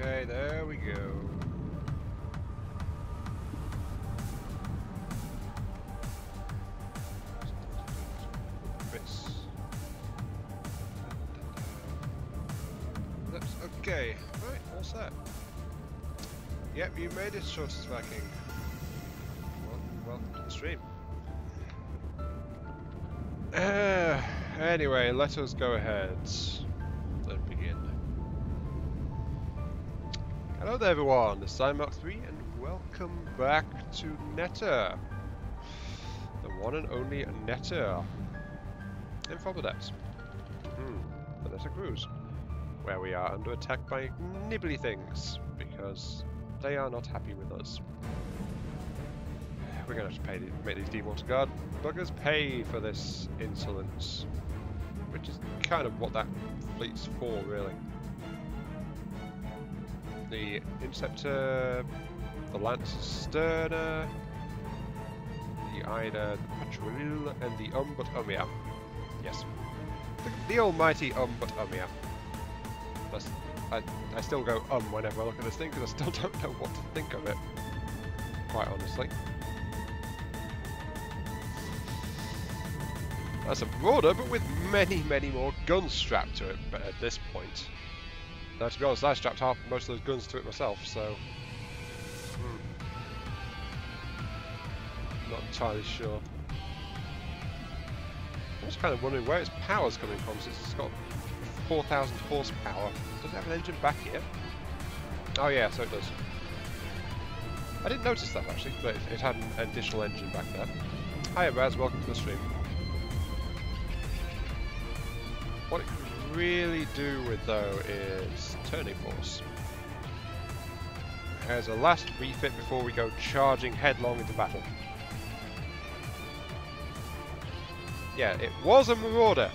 Okay, there we go. Bits. That's okay. Right, all set. Yep, you made it, shortest Viking. Welcome to the stream. Anyway, let us go ahead and begin. Hello there everyone, this is MUCH and welcome back to Netta. The one and only Netta. In Fobberdets. The Netta Cruise. Where we are under attack by nibbly things, because they are not happy with us. We're going to have to make these Deep-Water Guard buggers pay for this insolence. Which is kind of what that fleet's for, really. The Interceptor, the Lancer Sterner, the Ida, the Patrul, and the but yeah. Yes. The almighty but yeah. I still go whenever I look at this thing, because I still don't know what to think of it. Quite honestly. That's a Marauder, but with many, many more guns strapped to it at this point. Now, to be honest, I strapped most of those guns to it myself, so... Not entirely sure. I'm just kind of wondering where its power's coming from, since it's got 4,000 horsepower. Does it have an engine back here? Oh yeah, so it does. I didn't notice that actually, but it had an additional engine back there. Hiya Raz, welcome to the stream. What it can really do with though is turning force. As a last refit before we go charging headlong into battle. Yeah, it was a Marauder,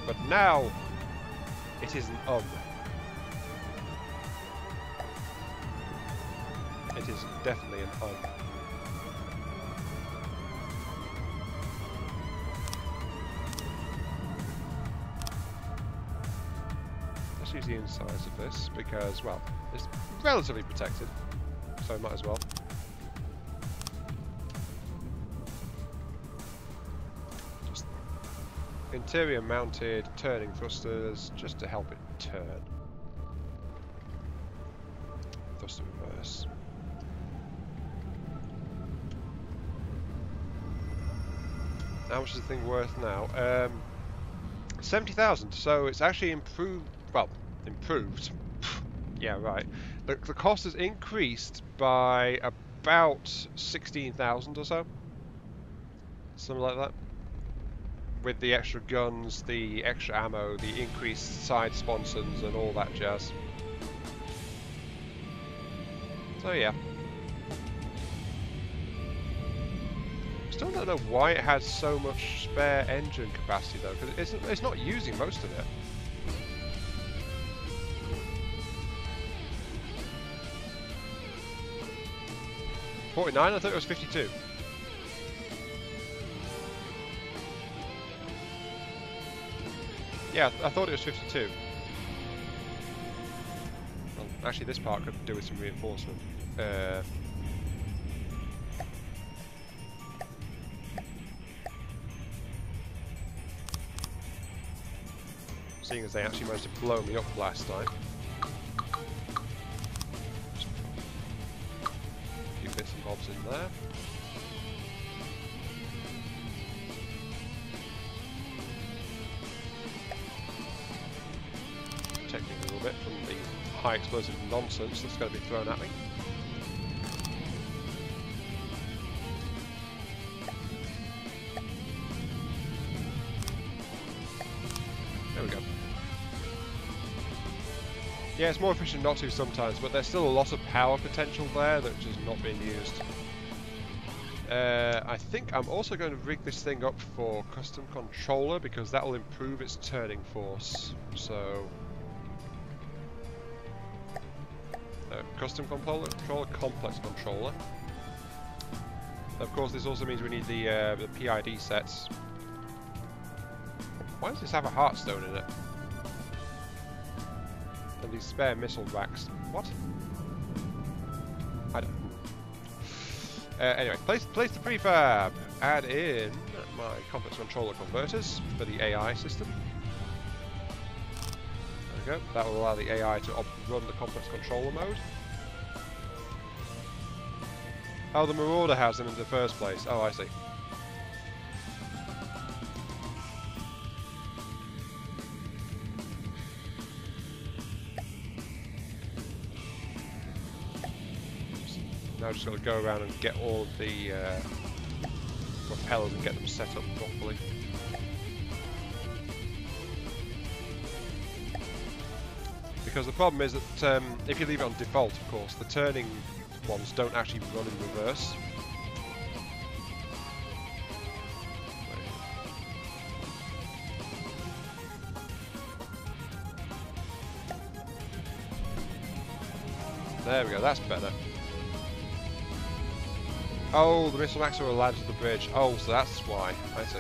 but now it is an It is definitely an Let's use the insides of this because, well, it's relatively protected, so might as well. Just interior mounted turning thrusters just to help it turn. Thruster reverse. How much is the thing worth now? 70,000, so it's actually improved. Well, improved. Yeah, right. The cost has increased by about 16,000 or so. Something like that. With the extra guns, the extra ammo, the increased side sponsons and all that jazz. So yeah. Still don't know why it has so much spare engine capacity though, because it's not using most of it. $49? I thought it was 52. Yeah, I thought it was 52. Well, actually this part could do with some reinforcement. Seeing as they actually managed to blow me up last time. A few bits and bobs in there. Protecting a little bit from the high explosive nonsense that's going to be thrown at me. There we go. Yeah, it's more efficient not to sometimes, but there's still a lot of power potential there that's just not being used. I think I'm also going to rig this thing up for custom controller because that will improve its turning force. So, custom controller, complex controller. Of course, this also means we need the PID sets. Why does this have a Heartstone in it? And these spare missile racks. What? I don't. Anyway, place the prefab. Add in my complex controller converters for the AI system. There we go. That will allow the AI to run the complex controller mode. Oh, the Marauder has them in the first place. Oh, I see. Now just got to go around and get all of the propellers and get them set up properly. Because the problem is that if you leave it on default, of course, the turning ones don't actually run in reverse. There we go, that's better. Oh, the missile racks are allowed to the bridge. Oh, so that's why. I see.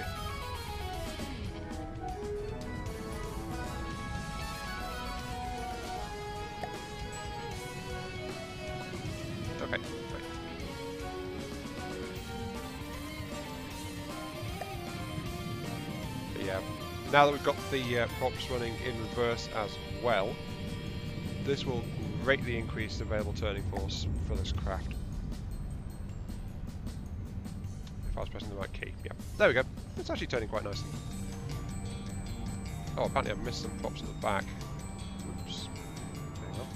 Okay, right. But yeah, now that we've got the props running in reverse as well, this will greatly increase the available turning force for this craft. If I was pressing the right key, yeah. There we go. It's actually turning quite nicely. Oh, apparently I've missed some props at the back. Oops. There you go.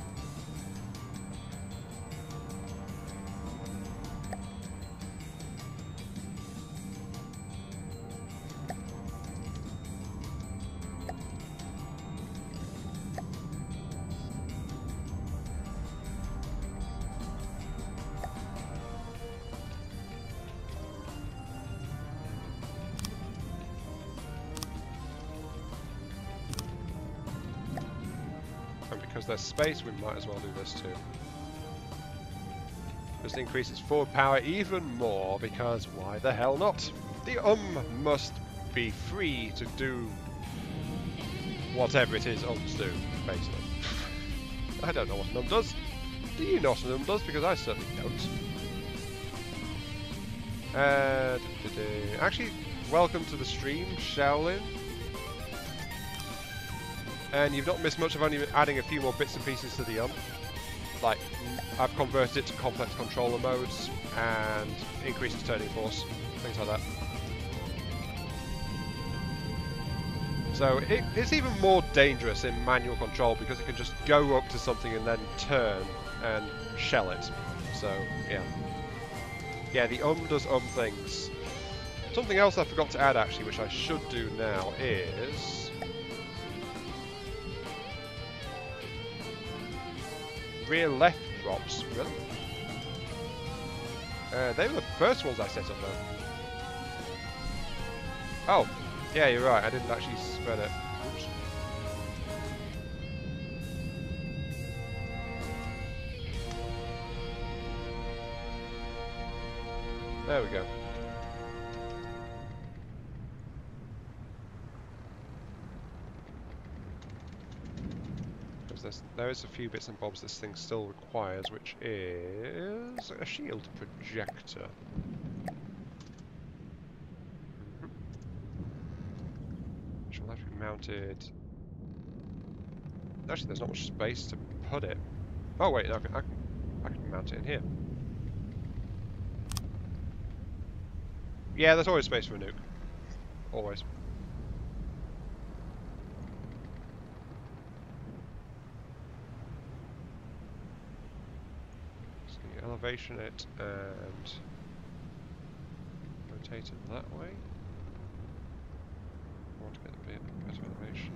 Because there's space, we might as well do this too. Just increases forward power even more, because why the hell not? The must be free to do whatever it is ums do, basically. I don't know what an does. Do you know what an does? Because I certainly don't. Actually, welcome to the stream, Shaolin. And you've not missed much. I've only been adding a few more bits and pieces to the like, I've converted it to complex controller modes and increases turning force, things like that. So it's even more dangerous in manual control because it can just go up to something and then turn and shell it. So yeah, yeah, the does things. Something else I forgot to add actually, which I should do now, is rear left drops, really? They were the first ones I set up though. Oh, yeah, you're right, I didn't actually spread it. Oops. There we go. There is a few bits and bobs this thing still requires, which is a shield projector. Which will have to be mounted. Actually, there's not much space to put it. Oh wait, no, I can mount it in here. Yeah, there's always space for a nuke. Always. Elevation it and rotate it that way. I want to get a bit better elevation.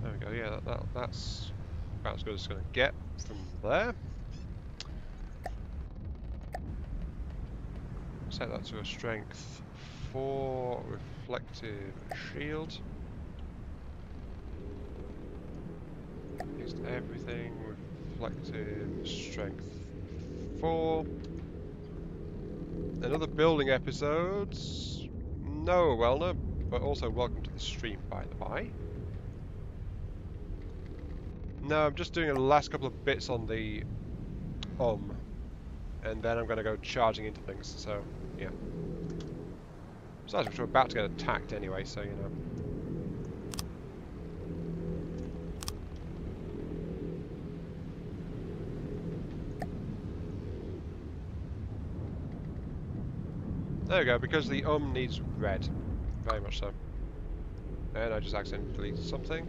There we go, yeah, that's about as good as it's going to get from there. Set that to a strength 4 reflective shield. Everything reflective strength 4. Another building episodes? No, well no. but also welcome to the stream, by the by. No, I'm just doing the last couple of bits on the and then I'm going to go charging into things, so, yeah. Besides which, we're about to get attacked anyway, so, you know. There we go, because the needs red. Very much so. And I just accidentally deleted something.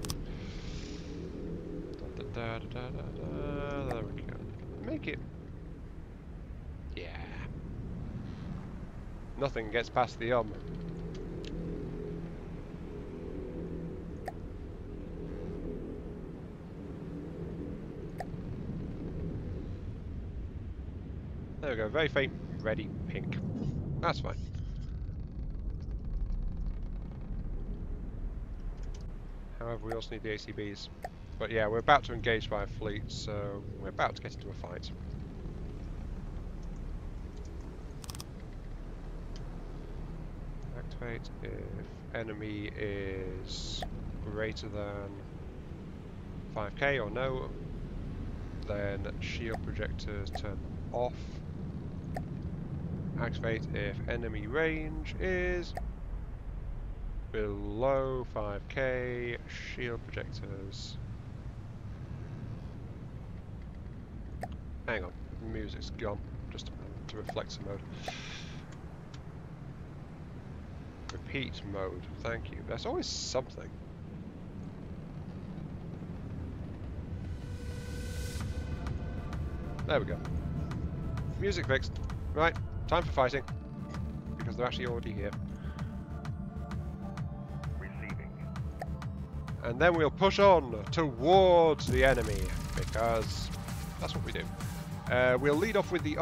There we go. Make it. Yeah. Nothing gets past the There we go, very faint, ready pink. That's fine. However, we also need the ACBs. But yeah, we're about to engage by a fleet, so we're about to get into a fight. Activate if enemy is greater than 5k or no, then shield projectors turn off. Activate if enemy range is below 5k, shield projectors. Hang on, the music's gone, just to reflect some mode. Repeat mode, thank you. There's always something. There we go. Music fixed. Right, time for fighting. Because they're actually already here. Receiving. And then we'll push on towards the enemy, because that's what we do. We'll lead off with the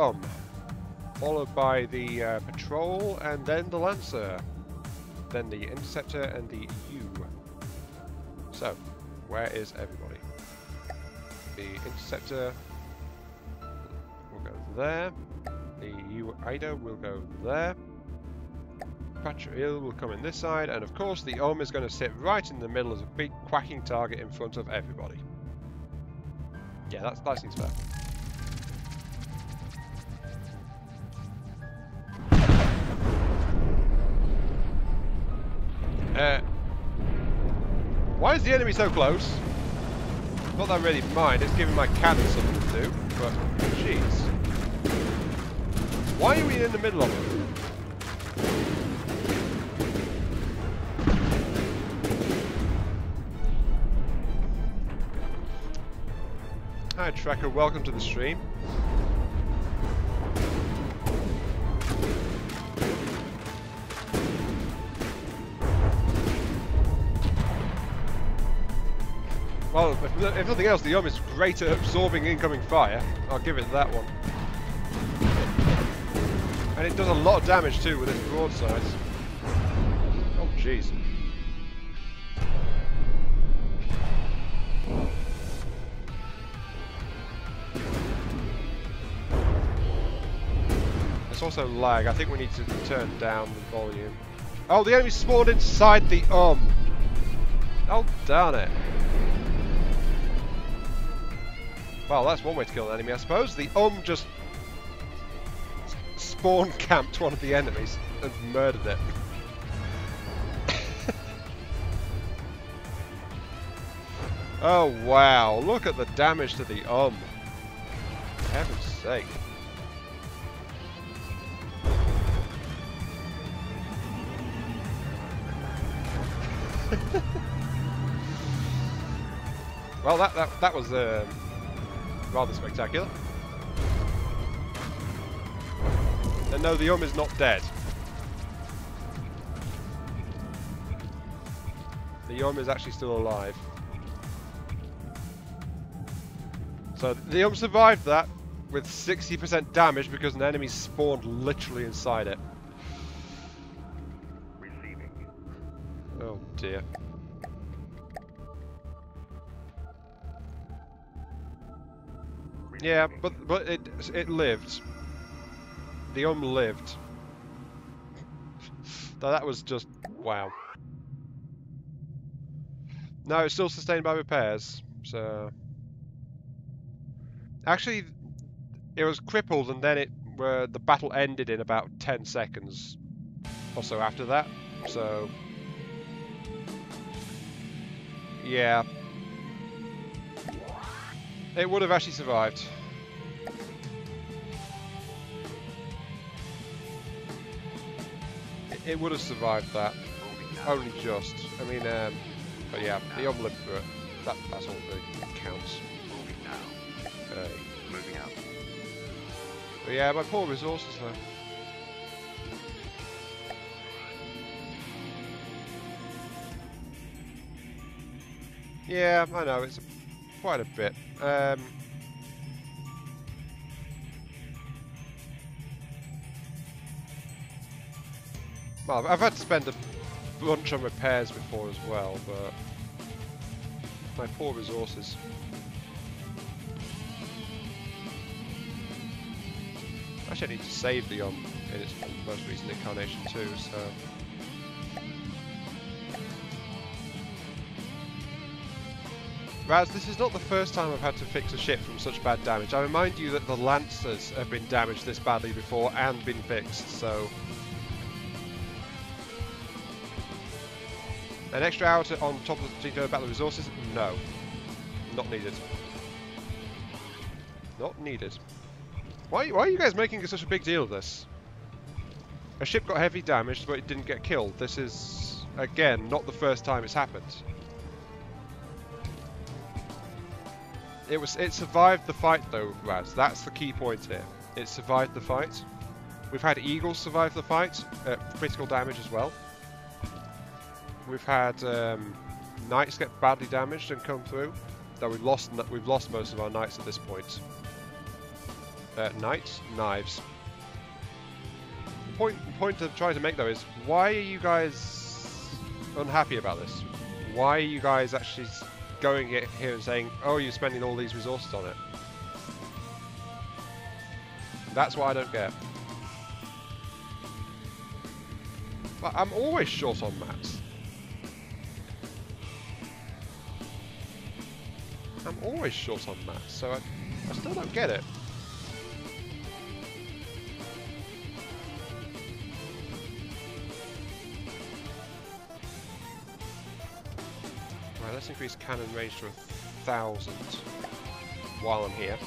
followed by the patrol, and then the Lancer, then the Interceptor, and the U. So, where is everybody? The Interceptor will go there. The U Ida will go there. Patrol will come in this side, and of course the is going to sit right in the middle as a big quacking target in front of everybody. Yeah, that seems fair. Why is the enemy so close? Not that I really mind, it's giving my cannon something to do, but jeez. Why are we in the middle of it? Hi Tracker, welcome to the stream. Well, if nothing else, the is great at absorbing incoming fire. I'll give it that one. And it does a lot of damage too with its broadsides. Oh jeez. There's also lag. I think we need to turn down the volume. Oh, the enemy spawned inside the Oh darn it. Well, that's one way to kill an enemy, I suppose. The just spawn camped one of the enemies and murdered it. Oh wow, look at the damage to the For heaven's sake. Well, that was rather spectacular. And no, the is not dead. The is actually still alive. So the survived that with 60% damage because an enemy spawned literally inside it. Receiving. Oh dear. Yeah, but it lived. The lived. That was just wow. No, it's still sustained by repairs. So actually, it was crippled, and then the battle ended in about 10 seconds or so after that. So yeah, it would have actually survived. It would have survived that. Only just. I mean, but yeah, the Yom lived through it. That's all that counts. Moving out. But yeah, my poor resources though. Yeah, I know, it's quite a bit. Well, I've had to spend a bunch on repairs before as well, but my poor resources. Actually, I need to save the Yom in its most recent incarnation too, so... Raz, this is not the first time I've had to fix a ship from such bad damage. I remind you that the Lancers have been damaged this badly before and been fixed, so... An extra hour on top of the GTO battle resources? No. Not needed. Not needed. Why are you guys making such a big deal of this? A ship got heavy damage, but it didn't get killed. This is, again, not the first time it's happened. It survived the fight though, Raz. That's the key point here. It survived the fight. We've had Eagles survive the fight, critical damage as well. We've had Knights get badly damaged and come through. Though we've lost most of our Knights at this point. Knights, knives. The point I'm trying to make though is, why are you guys unhappy about this? Why are you guys actually going here and saying, oh, you're spending all these resources on it? That's what I don't get. But I'm always short on mats. I'm always short on mats, so I still don't get it. Right, let's increase cannon range to 1,000 while I'm here.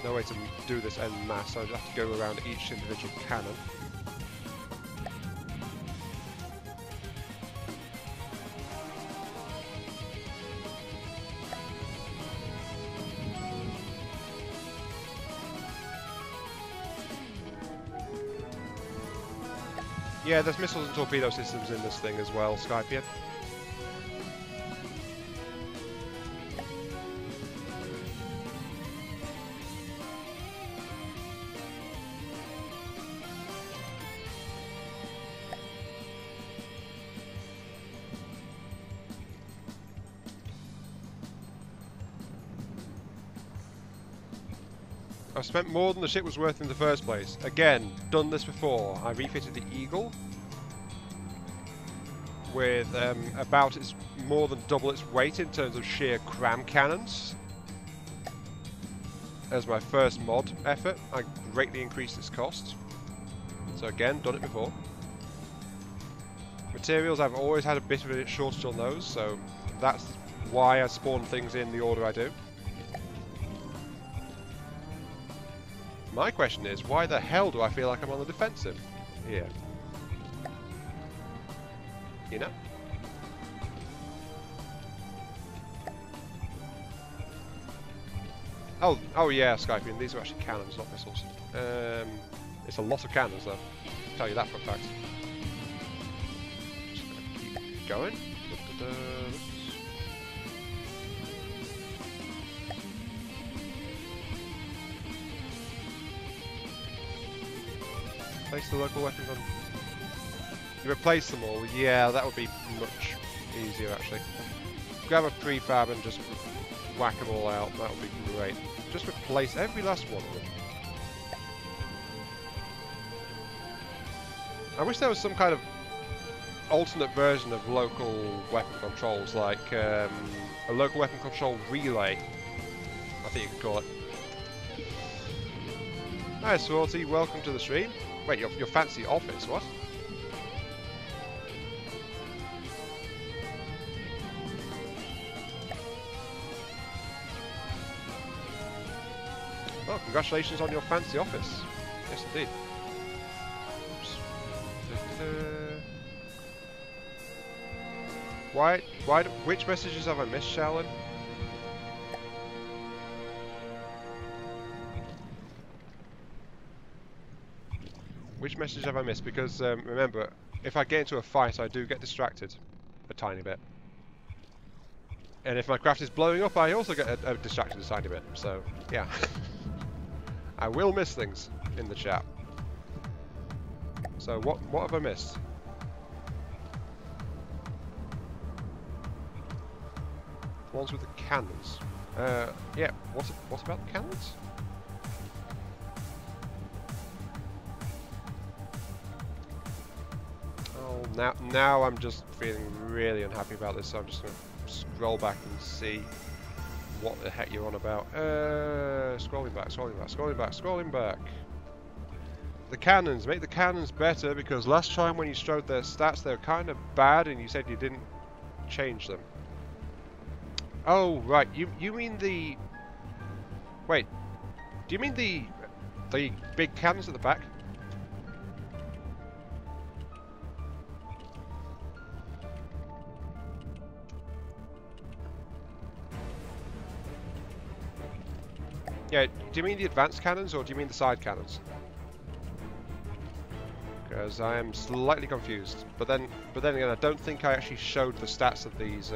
No way to do this en masse, so I'd have to go around each individual cannon. Yeah, there's missiles and torpedo systems in this thing as well, Skypian. I've spent more than the ship was worth in the first place. Again, done this before. I refitted the Eagle with about more than double its weight in terms of sheer cram cannons. As my first mod effort, I greatly increased its cost. So again, done it before. Materials, I've always had a bit of a shortage on those, so that's why I spawn things in the order I do. My question is, why the hell do I feel like I'm on the defensive here? You know? Oh yeah, Skypian, these are actually cannons, not missiles. It's a lot of cannons though, I'll tell you that for a fact. Just gonna keep going. Place the local weapons on. You replace them all? Yeah, that would be much easier actually. Grab a prefab and just whack them all out, that would be great. Just replace every last one of them. I wish there was some kind of alternate version of local weapon controls, like a local weapon control relay, I think you could call it. Hi Swarty, welcome to the stream. Wait, your fancy office, what? Well, congratulations on your fancy office. Yes, indeed. Which messages have I missed, Shaolin? Which message have I missed? Because remember, if I get into a fight, I do get distracted a tiny bit. And if my craft is blowing up, I also get distracted a tiny bit. So, yeah. I will miss things in the chat. So, what have I missed? The ones with the cannons. Yeah, what about the cannons? Oh, now I'm just feeling really unhappy about this, so I'm just going to scroll back and see what the heck you're on about. Scrolling back. The cannons, make the cannons better, because last time when you showed their stats, they were kind of bad, and you said you didn't change them. Oh, right, you mean the... Wait, do you mean the big cannons at the back? Yeah, do you mean the advanced cannons, or do you mean the side cannons? Because I am slightly confused. But then again, I don't think I actually showed the stats of these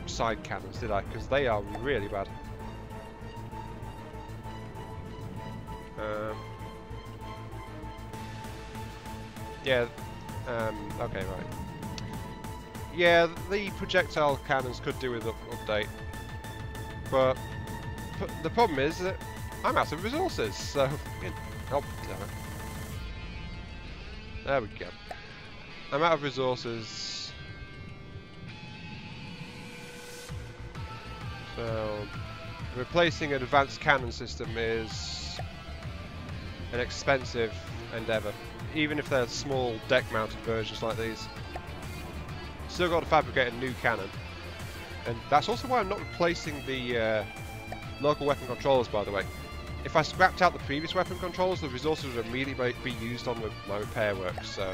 side cannons, did I? Because they are really bad. Yeah. Okay, right. Yeah, the projectile cannons could do with an update, but the problem is that I'm out of resources, so... Oh, damn it. There we go. I'm out of resources. So, replacing an advanced cannon system is an expensive endeavour, even if they're small deck-mounted versions like these. Still got to fabricate a new cannon. And that's also why I'm not replacing the local weapon controllers, by the way. If I scrapped out the previous weapon controllers, the resources would immediately be used on my repair work, so...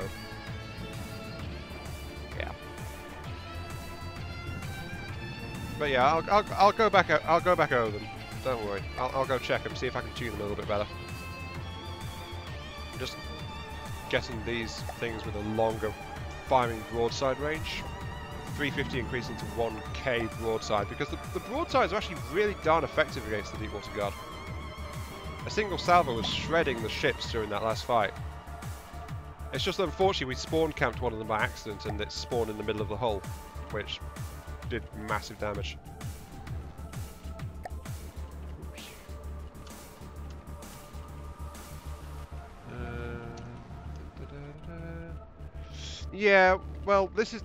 Yeah. But yeah, I'll go back over them. Don't worry. I'll go check them, see if I can tune them a little bit better. I'm just getting these things with a longer firing broadside range. 350 increasing to 1k broadside, because the broadsides are actually really darn effective against the Deepwater Guard. A single salvo was shredding the ships during that last fight. It's just unfortunately we spawn camped one of them by accident and it spawned in the middle of the hull, which did massive damage. Yeah, well, this is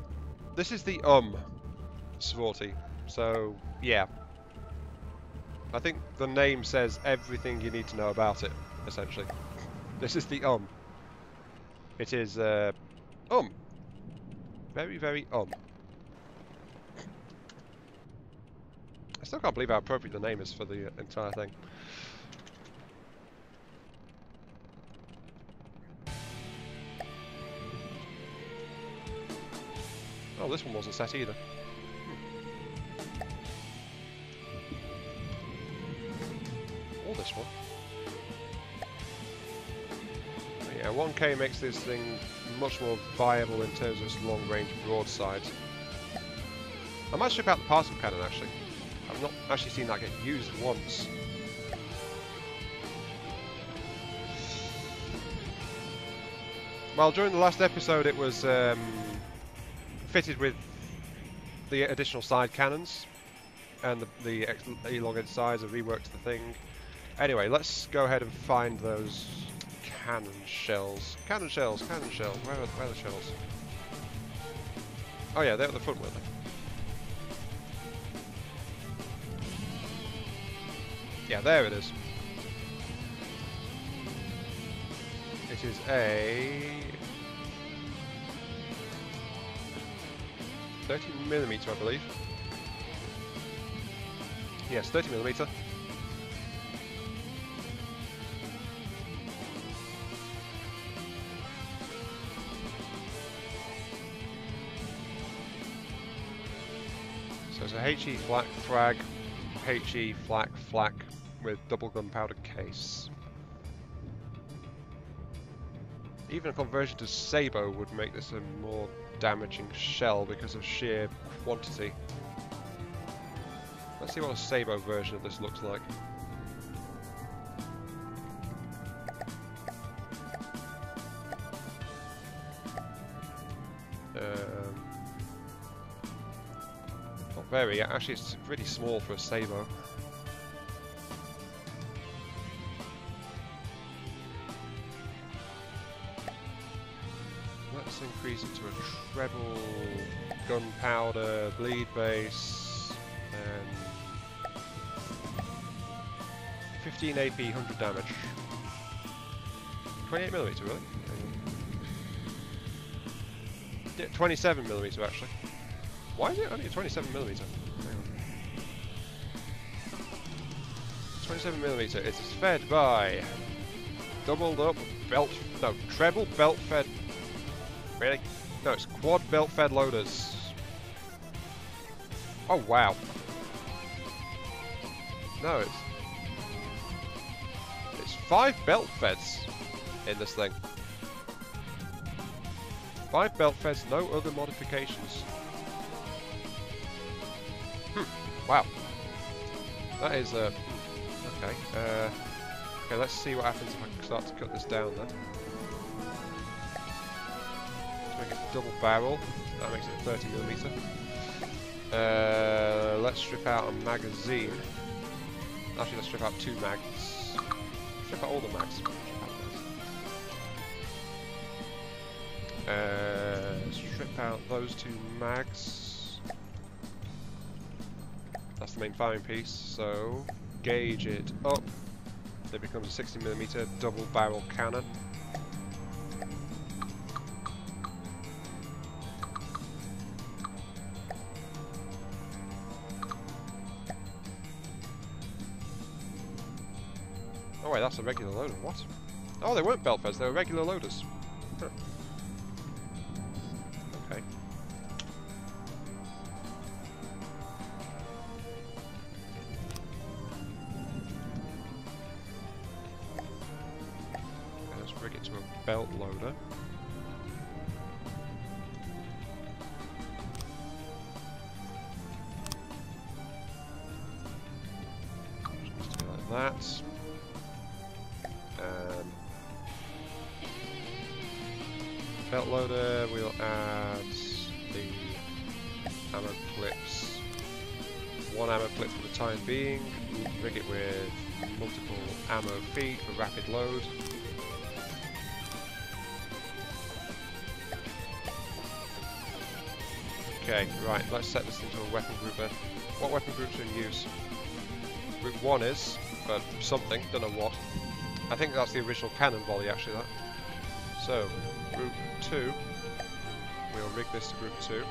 the Svorty, so yeah. I think the name says everything you need to know about it, essentially. This is the It is very, very I still can't believe how appropriate the name is for the entire thing. Oh, this one wasn't set either. Or this one. But yeah, 1k makes this thing much more viable in terms of its long-range broadside. I might strip out the particle cannon, actually. I've not actually seen that get used once. Well, during the last episode it was fitted with the additional side cannons and the elongated sides and reworked the thing. Anyway, let's go ahead and find those cannon shells. Cannon shells. Where are the shells? Oh yeah, they're at the front, weren't they? Yeah, there it is. It is a 30mm, I believe. Yes, 30mm. So it's a HE flak frag, HE flak flak with double gunpowder case. Even a conversion to Sabo would make this a more damaging shell because of sheer quantity. Let's see what a Sabo version of this looks like. Not very, actually it's really small for a Sabo. Let's increase it to a treble gunpowder bleed base and 15 AP, 100 damage. 28mm, really? Yeah, 27mm actually. Why is it only a 27mm? 27mm. It is fed by doubled up treble belt fed. Really? No, it's quad belt fed loaders. Oh wow. No, it's 5 belt feds in this thing. 5 belt feds, no other modifications. Wow. That is okay. Okay, let's see what happens if I start to cut this down then. Let's make it double barrel. That makes it 30mm. Let's strip out a magazine. Actually, let's strip out 2 mags. Strip out all the mags. Strip out those 2 mags. That's the main firing piece, so gauge it up. It becomes a 60mm double barrel cannon. Oh wait, that's a regular loader, what? Oh, they weren't belt feds, they were regular loaders. Huh. Okay. Let's rig it to a belt loader. Just do it like that. Belt loader, we'll add the ammo clips. 1 ammo clip for the time being. We'll rig it with multiple ammo feed for rapid load. Okay, right, let's set this into a weapon group then. What weapon groups are in use? Group 1 is, but something, don't know what. I think that's the original cannon volley actually, that. So, Group 2, we'll rig this to Group 2,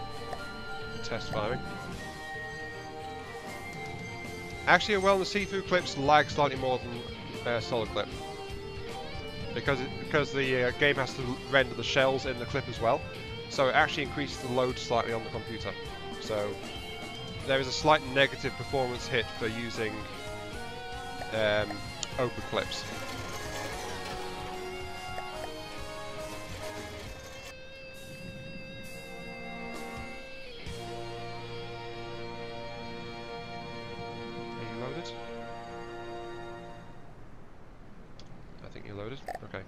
test firing. Actually, well, the see-through clips lag slightly more than solid clip. Because the game has to render the shells in the clip as well. So it actually increases the load slightly on the computer. So there is a slight negative performance hit for using open clips. Are you loaded? I think you're loaded. Okay.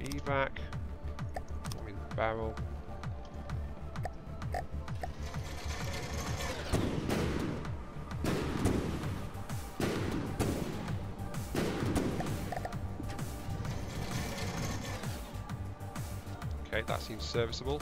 Evac, with barrel. Right, that seems serviceable.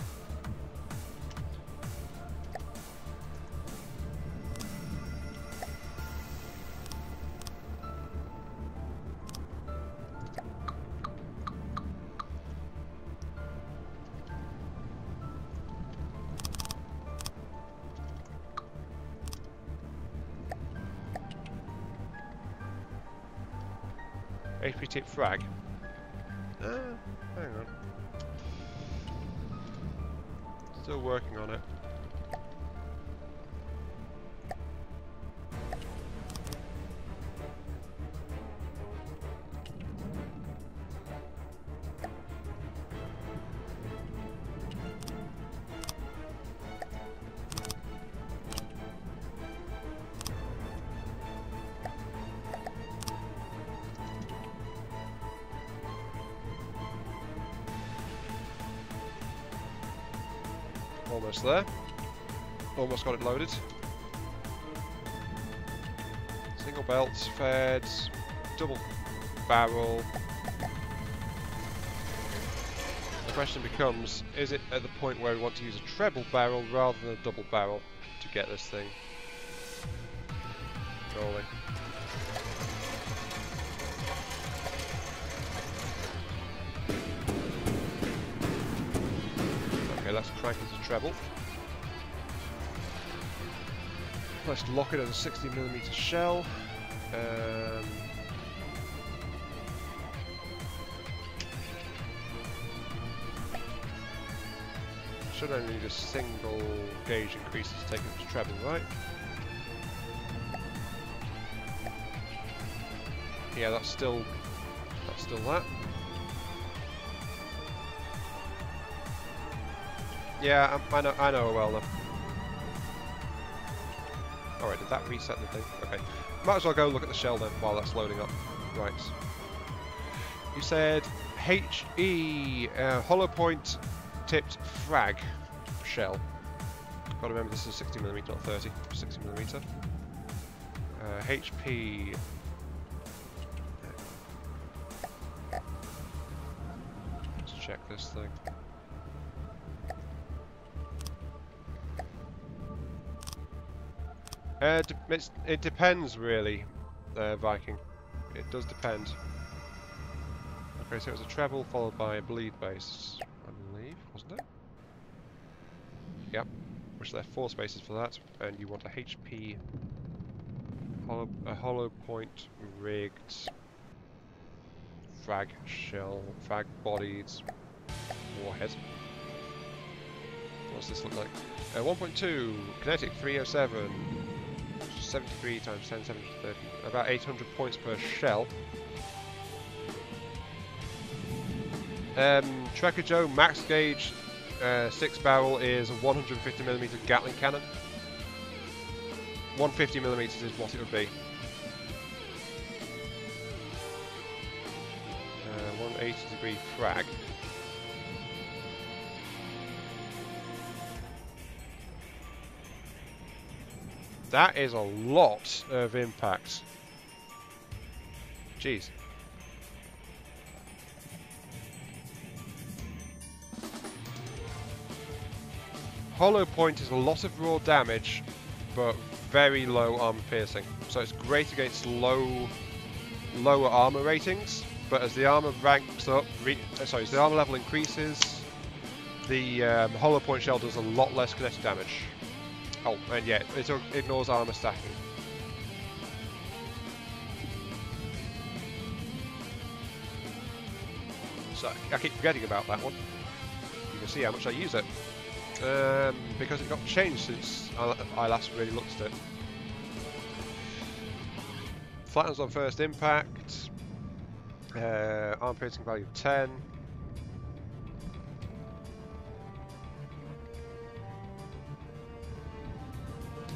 HP tip frag. Hang on. Still working on it. Almost there. Almost got it loaded. Single belts, fed, double barrel. The question becomes, is it at the point where we want to use a treble barrel rather than a double barrel to get this thing rolling? Let's crank it to treble. Let's lock it at a 60mm shell. Should only need a single gauge increase to take it to treble, right? Yeah, that's still that. Yeah, I know well enough. Alright, did that reset the thing? Okay. Might as well go look at the shell then while that's loading up. Right. You said HE, hollow point tipped frag shell. Gotta remember this is 60mm, not 30. 60mm. HP. Let's check this thing. It depends, really, Viking. It does depend. Okay, so it was a treble followed by a bleed base, I believe, wasn't it? Yep. Which there are 4 spaces for that, and you want a HP hollow point rigged frag shell, frag bodied warhead. What's this look like? 1.2 kinetic 307. 73 times 10, 730, about 800 points per shell. Trekker Joe max gauge 6 barrel is a 150mm Gatling cannon. 150mm is what it would be. 180-degree frag. That is a lot of impact. Jeez. Hollow point is a lot of raw damage, but very low armor piercing. So it's great against lower armor ratings, but as the armor ranks up, as the armor level increases, the hollow point shell does a lot less kinetic damage. Oh, and yeah, it ignores armor stacking. So I keep forgetting about that one. You can see how much I use it. Because it got changed since I last really looked at it. Flattens on first impact. Arm piercing value of 10.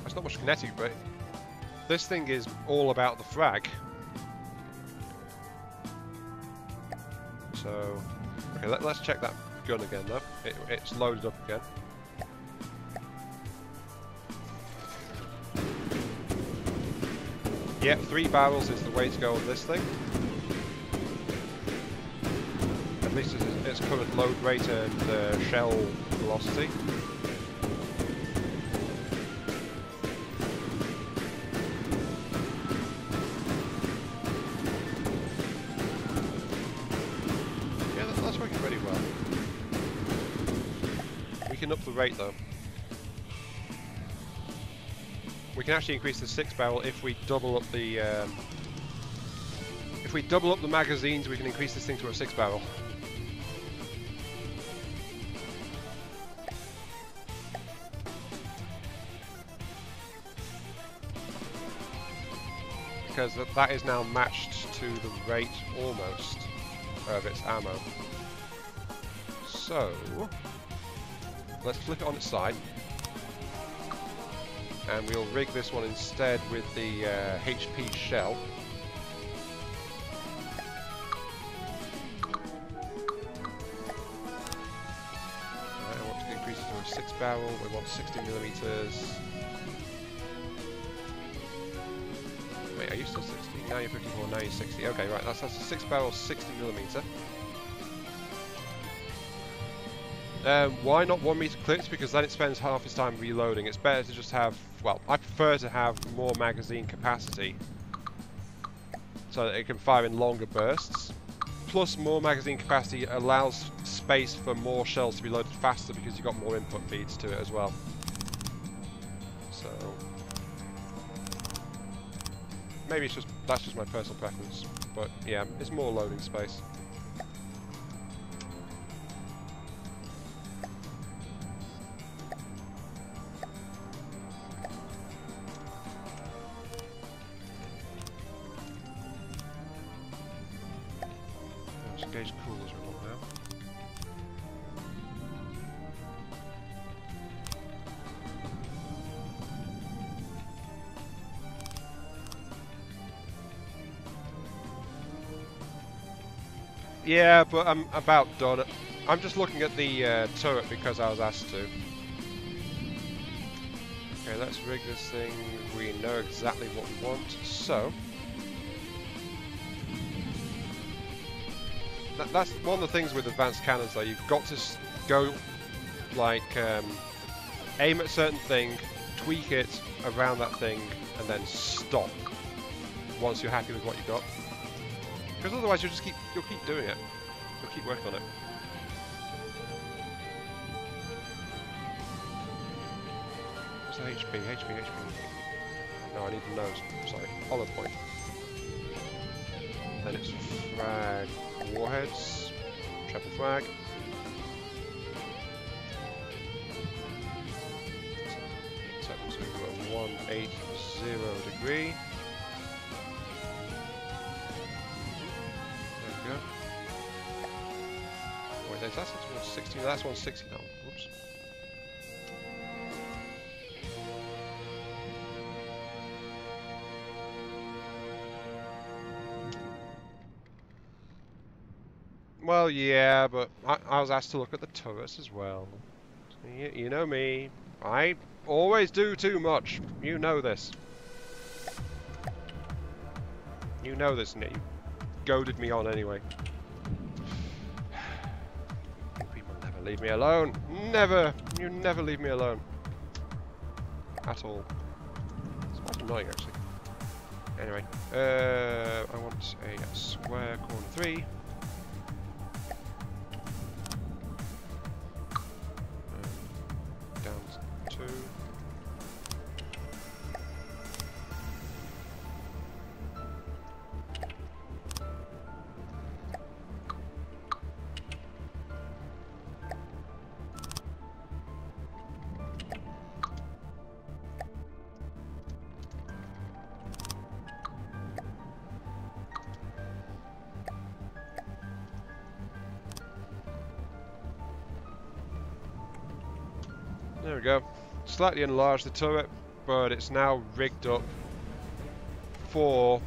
That's not much kinetic, but this thing is all about the frag. So, okay, let's check that gun again though. It's loaded up again. Yep, 3 barrels is the way to go on this thing. least its current load rate and shell velocity. Yeah, that's working pretty well. We can up the rate though. We can actually increase the 6-barrel if we double up the magazines. We can increase this thing to a 6-barrel. Because that is now matched to the rate almost of its ammo. So let's flip it on its side. And we'll rig this one instead with the HP shell. Right, I want to increase it to a 6-barrel. We want 60mm. Wait, are you still 60? Now you're 54, now you're 60. Okay, right, that's a 6-barrel, 60mm. Why not 1-meter clips? Because then it spends half its time reloading. It's better to just have, well, I prefer to have more magazine capacity so that it can fire in longer bursts. Plus, more magazine capacity allows space for more shells to be loaded faster because you've got more input feeds to it as well. So maybe that's just my personal preference, but yeah, it's more loading space. Gauge coolers we want now. Yeah, but I'm about done. I'm just looking at the turret because I was asked to. Okay, let's rig this thing. We know exactly what we want, so that's one of the things with advanced cannons though. You've got to go, like, aim at a certain thing, tweak it around that thing, and then stop once you're happy with what you got. Because otherwise you'll keep doing it. You'll keep working on it. What's the HP? HP. No, I need the nose. Sorry. Hollow point. Then it's frag warheads. Triple frag. So we've got 180 degree. There we go. Wait, that's 160. That's 160 now. Whoops. Well, yeah, but I was asked to look at the turrets as well. You know me. I always do too much. You know this. You know this, and yet you goaded me on anyway. You people never leave me alone. Never. You never leave me alone. At all. It's quite annoying, actually. Anyway, I want a square corner 3. Down 2. There we go. Slightly enlarged the turret, but it's now rigged up for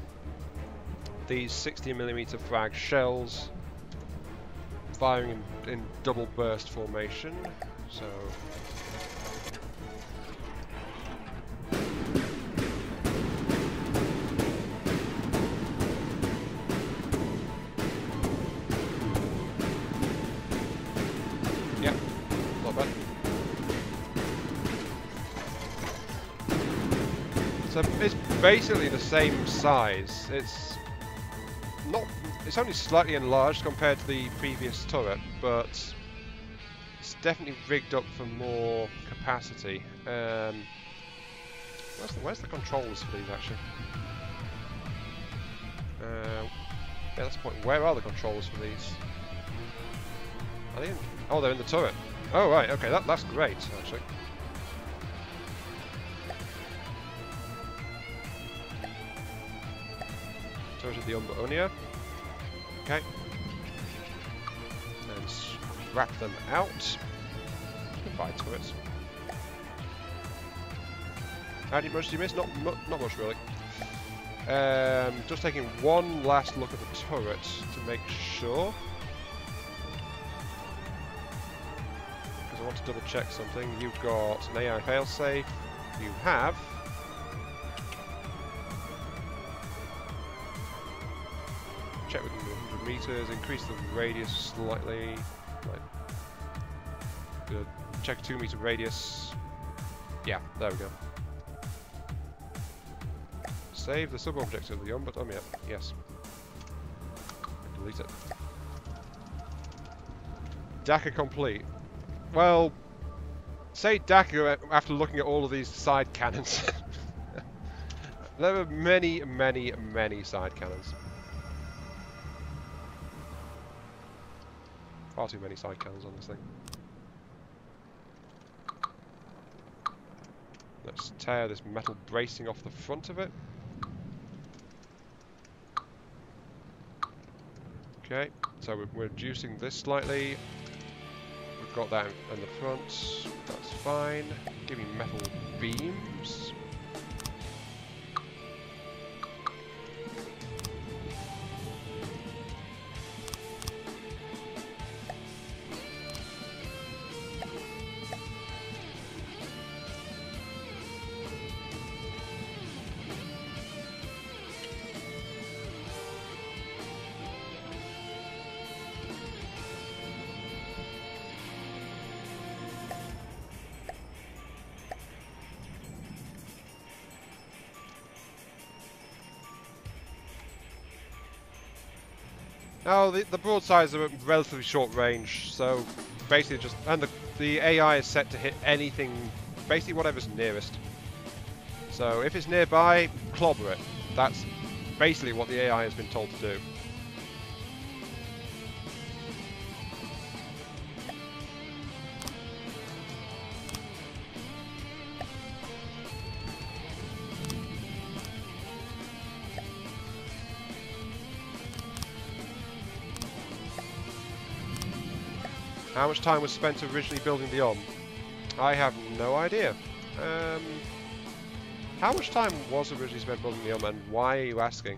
these 60mm frag shells, firing in double burst formation. So So it's basically the same size. It's not. It's only slightly enlarged compared to the previous turret, but it's definitely rigged up for more capacity. Where's the controls for these actually? Yeah, that's the point. Where are the controls for these? Are they in? Oh, they're in the turret. Oh right, okay, that's great actually. Turret of the Umberonia. Okay. And scrap them out. Goodbye, turrets. How much did you miss? Not much really. Just taking one last look at the turret to make sure. Because I want to double check something. You've got an AI failsafe. You have. Check within 100 meters, increase the radius slightly. Good. Check 2 meter radius. Yeah, there we go. Save the sub-object of the Umberonia. Yes. Delete it. Dakka complete. Well, say Dakka after looking at all of these side cannons. There are many, many, many side cannons. Far too many side cannons on this thing. Let's tear this metal bracing off the front of it. Okay, so we're reducing this slightly. We've got that in the front. That's fine. Giving metal beams. Oh, the broadsides are at relatively short range, so basically just... And the AI is set to hit anything, basically whatever's nearest. So if it's nearby, clobber it. That's basically what the AI has been told to do. How much time was spent originally building the I have no idea. How much time was originally spent building the and why are you asking?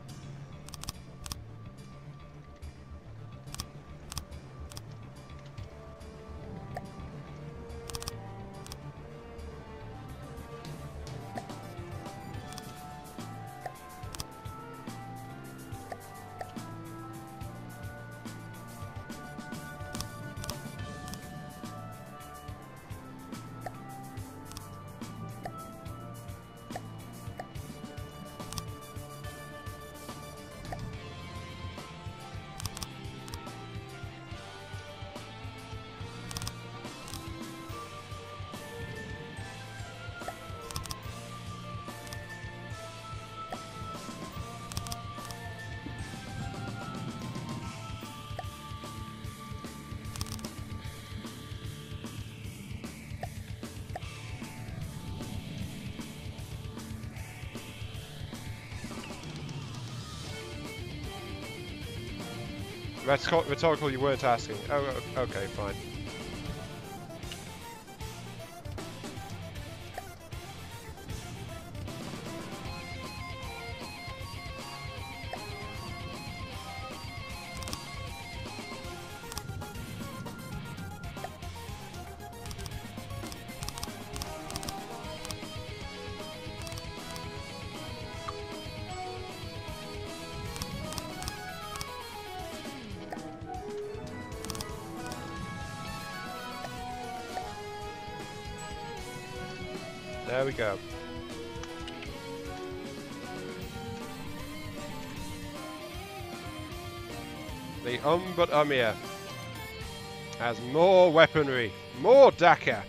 Rhetorical, you weren't asking. Oh, okay, fine. There we go. The but here has more weaponry, more Dakka.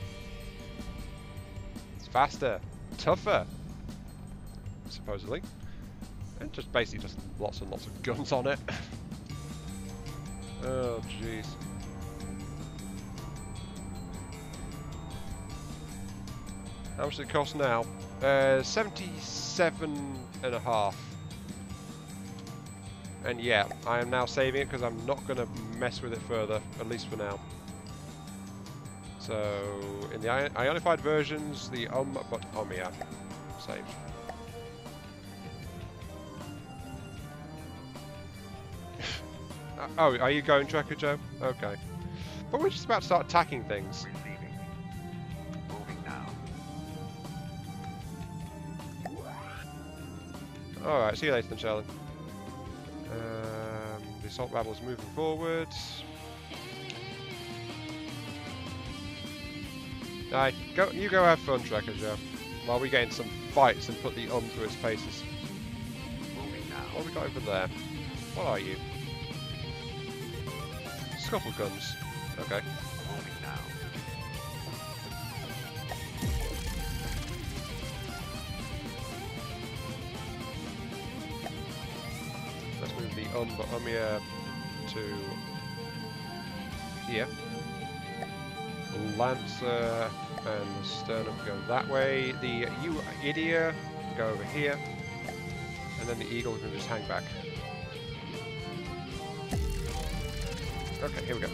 It's faster, tougher, supposedly, and just basically just lots and lots of guns on it. Oh jeez. How much does it cost now? 77.5. And yeah, I am now saving it because I'm not going to mess with it further, at least for now. So, in the ionified versions, the but yeah, saved. Oh, are you going, Tracker Joe? Okay. But we're just about to start attacking things. Alright, see you later then, Sheldon. The assault rabble is moving forward. Alright, you go have fun, Tracker Joe. While we get in some fights and put the through its paces. Moving now. What have we got over there? What are you? Scuttle guns. Okay. Moving now. Let's move the here to here. Lancer and Sternum go that way. The Idia go over here. And then the Eagle can just hang back. Okay, here we go.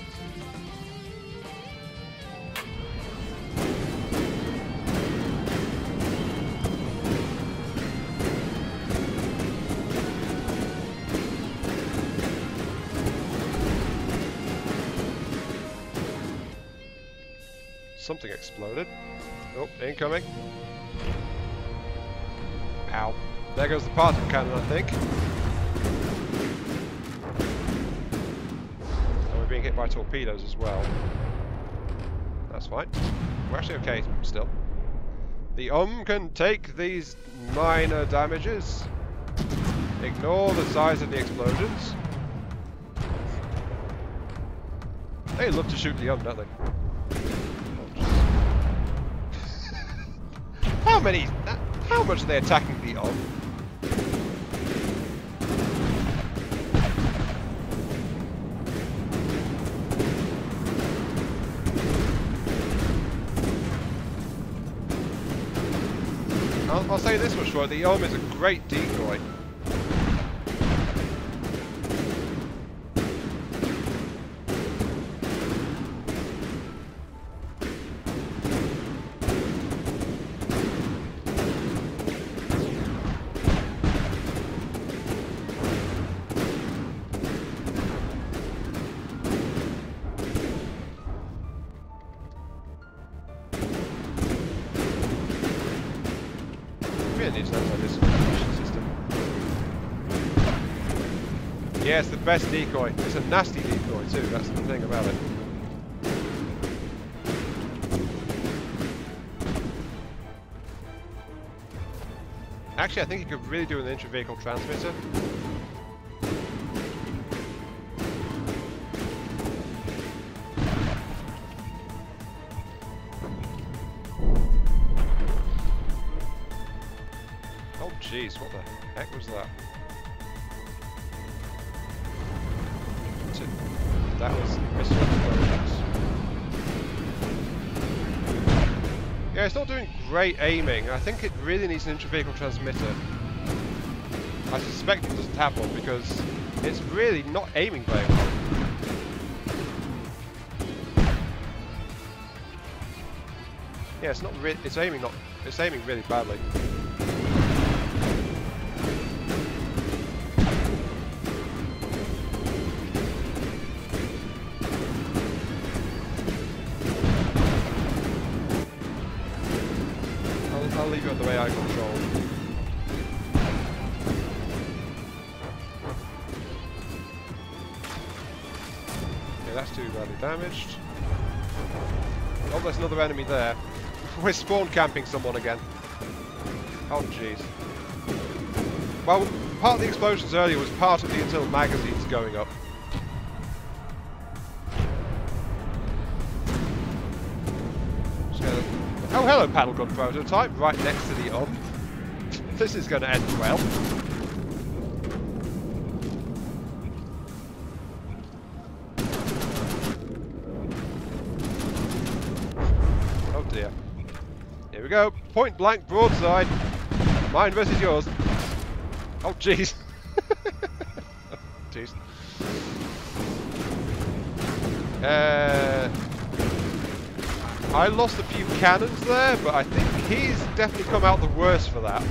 Something exploded. Oh, incoming. Ow. There goes the particle cannon, I think. And we're being hit by torpedoes as well. That's fine. We're actually okay still. The can take these minor damages. Ignore the size of the explosions. They love to shoot the don't they? How much are they attacking the I'll say this much for it, the is a great decoy. Yeah, it's the best decoy. It's a nasty decoy too, that's the thing about it. Actually, I think you could really do an intra-vehicle transmitter. Oh jeez, what the heck was that? That was missile explosions. Yeah, it's not doing great aiming. I think it really needs an intra-vehicle transmitter. I suspect it doesn't have one because it's really not aiming very well. Yeah, it's not really. It's aiming really badly. I'll leave it the way I control. Okay, that's too badly damaged. Oh, there's another enemy there. We're spawn camping someone again. Oh, jeez. Well, part of the explosions earlier was part of the internal magazines going up. Oh, hello, paddle gun prototype, right next to the This is going to end well. Oh dear. Here we go. Point blank broadside. Mine versus yours. Oh jeez. Jeez. I lost a few cannons there, but I think he's definitely come out the worst for that.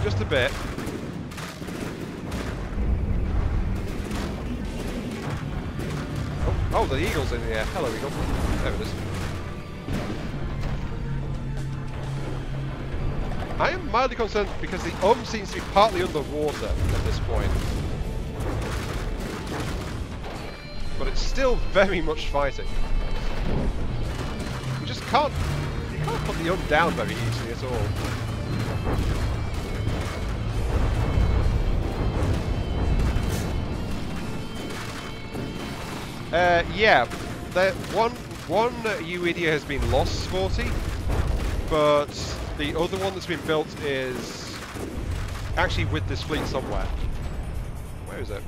Just a bit. Oh, the eagle's in the air. Hello, eagle. There it is. I am mildly concerned because the seems to be partly underwater at this point. But it's still very much fighting. You just can't put the down very easily at all. Yeah, one UIDIA has been lost, 40, but the other one that's been built is actually with this fleet somewhere. Where is it?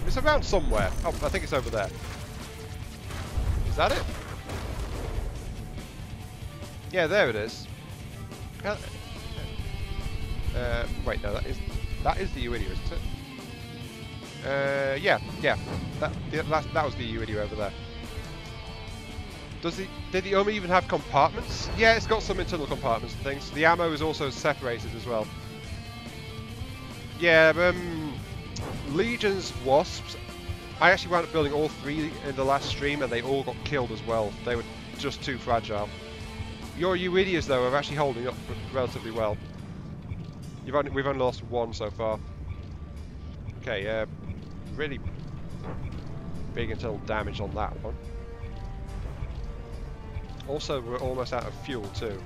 It's around somewhere. Oh, I think it's over there. Is that it? Yeah, there it is. Wait, no, that is the UIDIA, isn't it? Yeah. That was the UIDIA over there. Did the even have compartments? Yeah, it's got some internal compartments and things. The ammo is also separated as well. Yeah, Legion's Wasps. I actually wound up building all 3 in the last stream, and they all got killed as well. They were just too fragile. Your UIDIAs, though, are actually holding up relatively well. We've only lost 1 so far. Okay, really big internal damage on that one. Also, we're almost out of fuel too.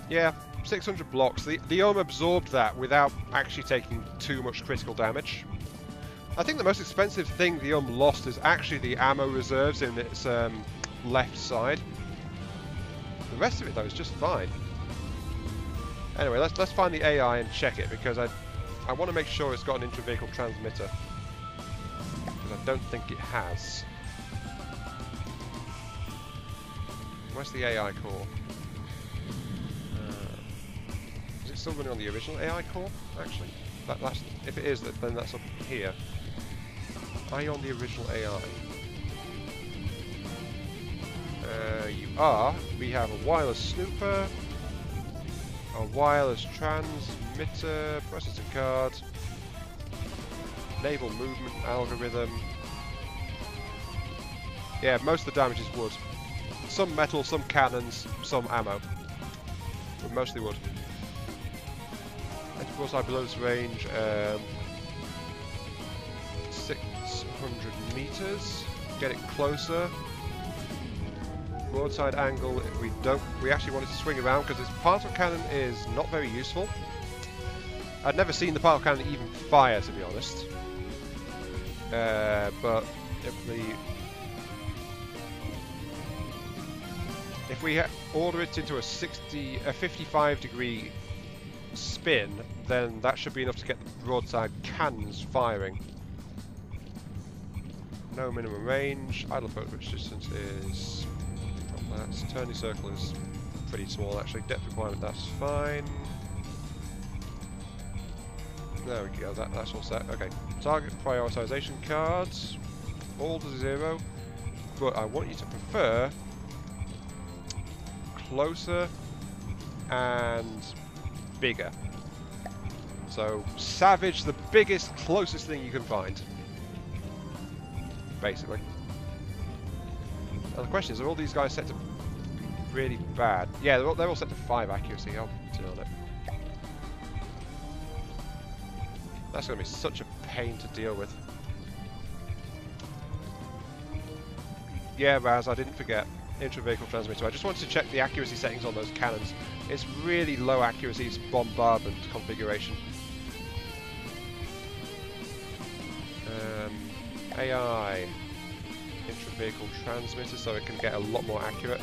Yeah, 600 blocks. The absorbed that without actually taking too much critical damage. I think the most expensive thing the lost is actually the ammo reserves in its left side. The rest of it though is just fine. Anyway, let's find the AI and check it, because I want to make sure it's got an intra-vehicle transmitter, because I don't think it has. Where's the AI core? Is it still running on the original AI core? Actually, that's if it is, then that's up here. Are you on the original AI? You are. We have a wireless snooper, a wireless transmitter, processing card, naval movement algorithm. Yeah, most of the damage is wood. Some metal, some cannons, some ammo. But mostly wood. And of course, I below this range 600 meters. Get it closer. Broadside angle. If we actually wanted to swing around, because this particle cannon is not very useful. I'd never seen the particle cannon even fire, to be honest. But if we order it into a 55 degree spin, then that should be enough to get the broadside cannons firing. No minimum range. Idle approach distance is. That's turning circle is pretty small actually. Depth requirement, that's fine. There we go, that's all set. Okay. Target prioritization cards. All to 0. But I want you to prefer closer and bigger. So savage the biggest, closest thing you can find. Basically. Now the question is, are all these guys set to really bad? Yeah, they're all set to 5 accuracy. I'll turn on it. That's going to be such a pain to deal with. Yeah, Raz, I didn't forget. Intra-vehicle transmitter. I just wanted to check the accuracy settings on those cannons. It's really low accuracy bombardment configuration. AI intra-vehicle transmitter, so it can get a lot more accurate.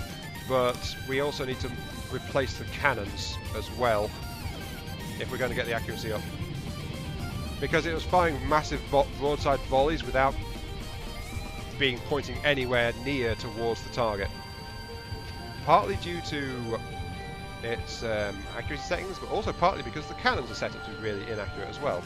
But we also need to replace the cannons as well if we're going to get the accuracy up. Because it was firing massive broadside volleys without being pointing anywhere near towards the target. Partly due to its accuracy settings, but also partly because the cannons are set up to be really inaccurate as well.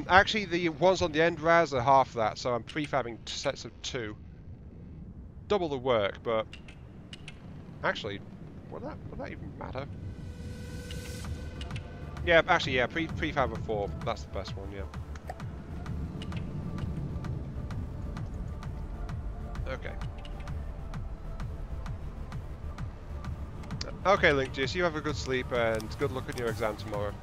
Actually, the ones on the end ras are half that, so I'm prefabbing sets of 2. Double the work, but actually, would that even matter? Yeah, actually, yeah, prefab of 4. That's the best one, yeah. Okay. Okay, Linkjuice, you have a good sleep and good luck on your exam tomorrow.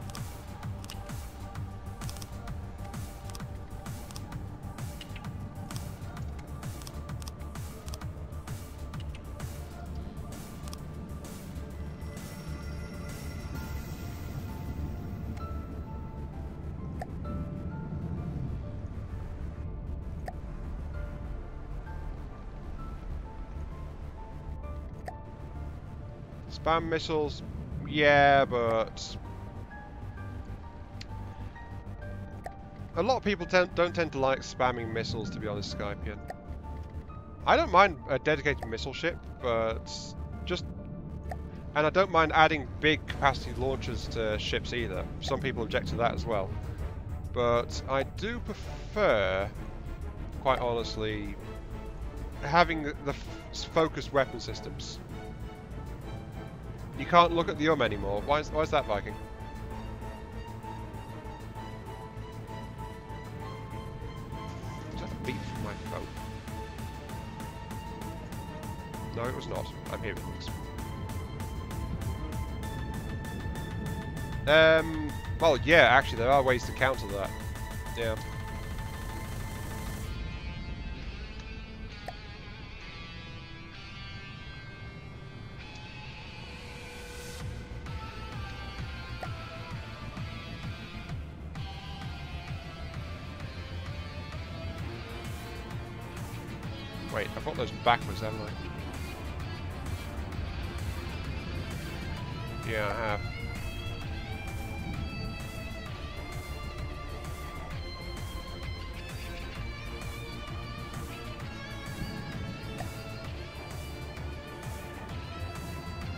Spam missiles, yeah, but a lot of people don't tend to like spamming missiles, to be honest, Skypian. I don't mind a dedicated missile ship, but and I don't mind adding big capacity launchers to ships either. Some people object to that as well. But I do prefer, quite honestly, having the focused weapon systems. You can't look at the anymore. Why is that, Viking? Was that a beep from my phone? No, it was not. I'm hearing things. Well, yeah, actually, there are ways to counter that. Yeah. Wait, I've got those backwards, haven't I? Yeah, I have.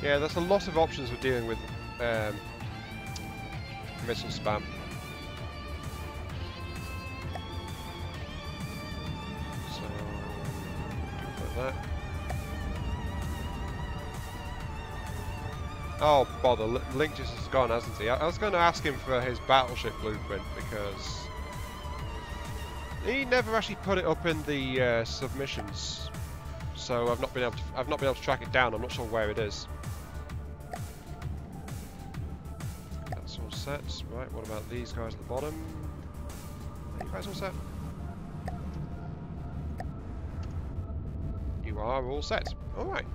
Yeah, there's a lot of options for dealing with missile spam. So, like that. Oh, bother, Link just has gone, hasn't he? I was going to ask him for his battleship blueprint because he never actually put it up in the submissions, so I've not been able to track it down. I'm not sure where it is. That's all set. Right. What about these guys at the bottom? Are you guys all set? You are all set. All right.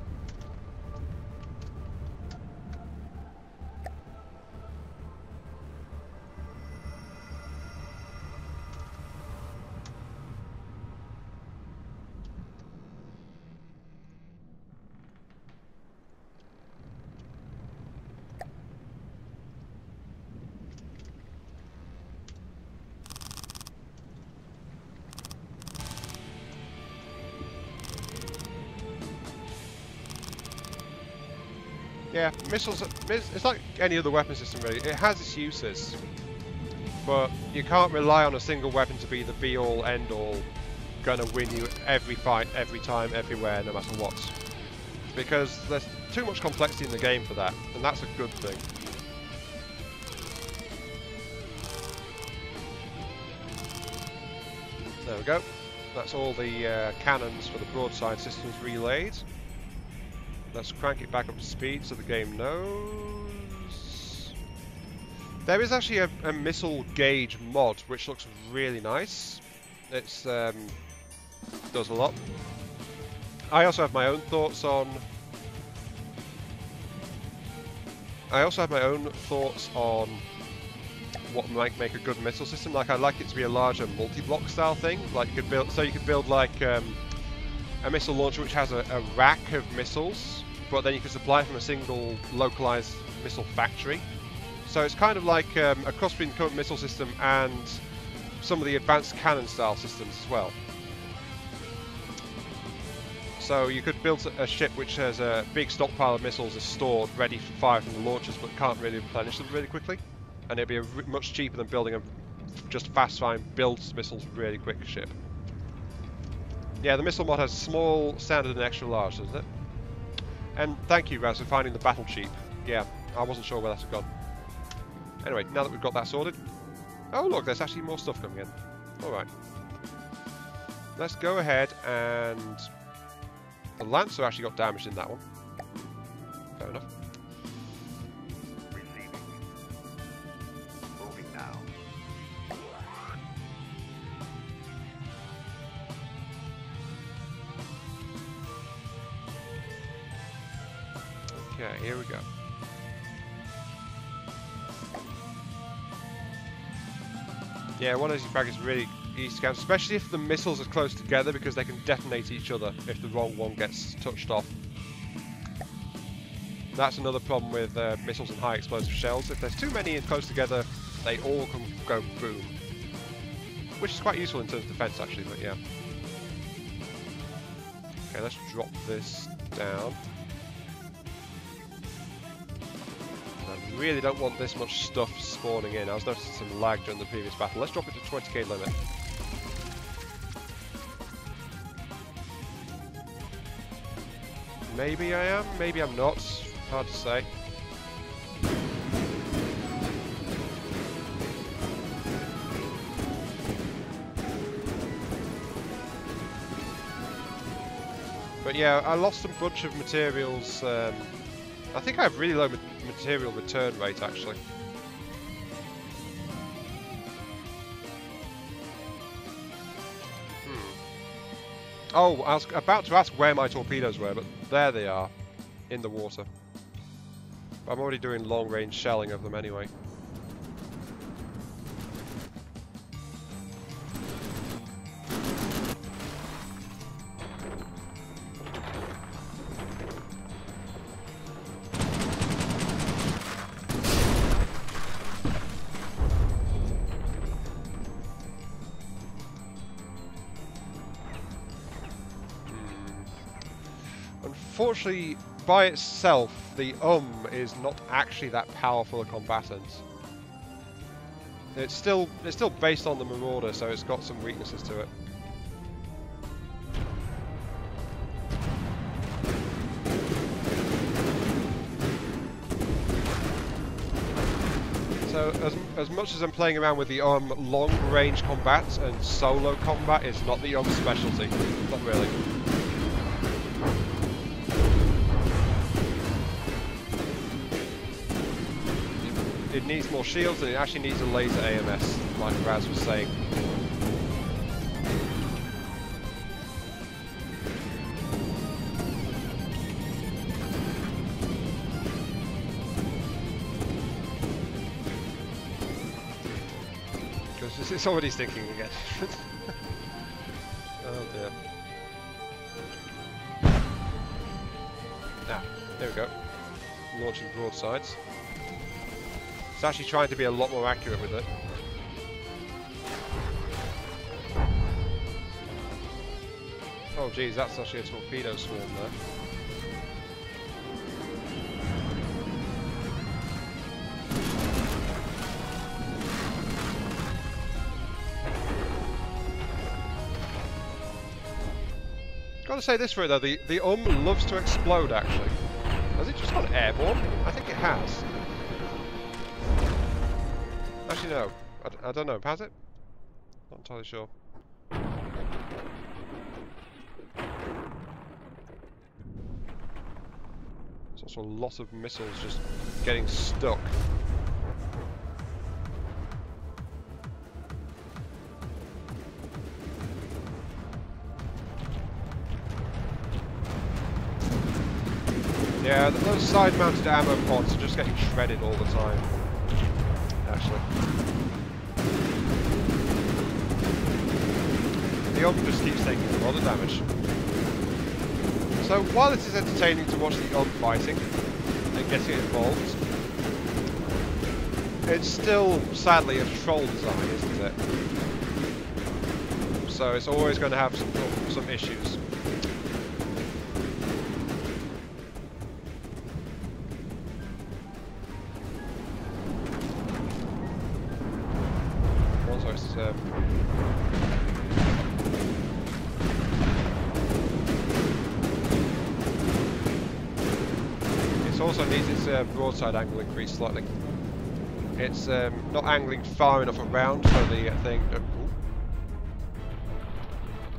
Yeah, missiles, it's like any other weapon system really. It has its uses, but you can't rely on a single weapon to be the be-all, end-all going to win you every fight, every time, everywhere, no matter what. Because there's too much complexity in the game for that, and that's a good thing. There we go. That's all the cannons for the broadside systems relayed. Let's crank it back up to speed so the game knows. There is actually a missile gauge mod which looks really nice. It's does a lot. I also have my own thoughts on. What might make a good missile system. Like, I'd like it to be a larger multi-block style thing. Like, you could build like a missile launcher which has a rack of missiles, but then you can supply from a single localized missile factory. So it's kind of like a cross between the current missile system and some of the advanced cannon style systems as well. So you could build a ship which has a big stockpile of missiles is stored ready for fire from the launchers, but can't really replenish them really quickly. And it'd be much cheaper than building a just fast firing builds missiles really quick ship. Yeah, the missile mod has small, standard, and extra large, doesn't it? And thank you, Raz, for finding the battle cheap. Yeah, I wasn't sure where that had gone. Anyway, now that we've got that sorted. Oh look, there's actually more stuff coming in. Alright. Let's go ahead and... The Lancer actually got damaged in that one. Fair enough. Okay, here we go. Yeah, one of these frag is really easy to count, especially if the missiles are close together, because they can detonate each other if the wrong one gets touched off. That's another problem with missiles and high explosive shells. If there's too many close together, they all can go boom. Which is quite useful in terms of defense, actually, but yeah. Okay, let's drop this down. I really don't want this much stuff spawning in. I was noticing some lag during the previous battle. Let's drop it to 20k limit. Maybe I am, maybe I'm not. Hard to say. But yeah, I lost a bunch of materials. I think I have really low material return rate, actually. Oh, I was about to ask where my torpedoes were, but there they are, in the water. I'm already doing long-range shelling of them anyway. Unfortunately, by itself, the is not actually that powerful a combatant. It's still based on the Marauder, so it's got some weaknesses to it. So as much as I'm playing around with the long-range combat and solo combat is not the specialty. Not really. It needs more shields and it actually needs a laser AMS, like Raz was saying. Because it's already stinking again. Oh dear. Ah, there we go. Launching broadsides. It's actually trying to be a lot more accurate with it. Oh geez, that's actually a torpedo swarm there. Gotta say this for it though, the loves to explode actually. Has it just gone airborne? I think it has. Actually no, I don't know, has it? Not entirely sure. There's also a lot of missiles just getting stuck. Yeah, those side-mounted ammo pods are just getting shredded all the time, actually. The UMP just keeps taking a lot of damage. So while it is entertaining to watch the UMP fighting and getting involved, it's still, sadly, a troll design, isn't it? So it's always going to have some issues. It also needs its broadside angle increased slightly. It's not angling far enough around for the thing.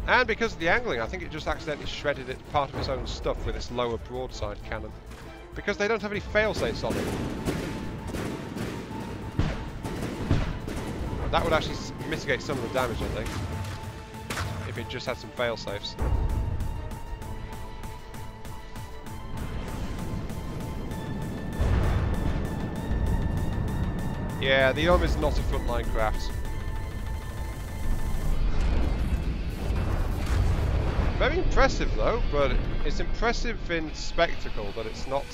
And because of the angling, I think it just accidentally shredded part of its own stuff with its lower broadside cannon. Because they don't have any fail-safes on it. That would actually mitigate some of the damage, I think, if it just had some fail-safes. Yeah, the is not a frontline craft. Very impressive though, but it's impressive in spectacle, but it's not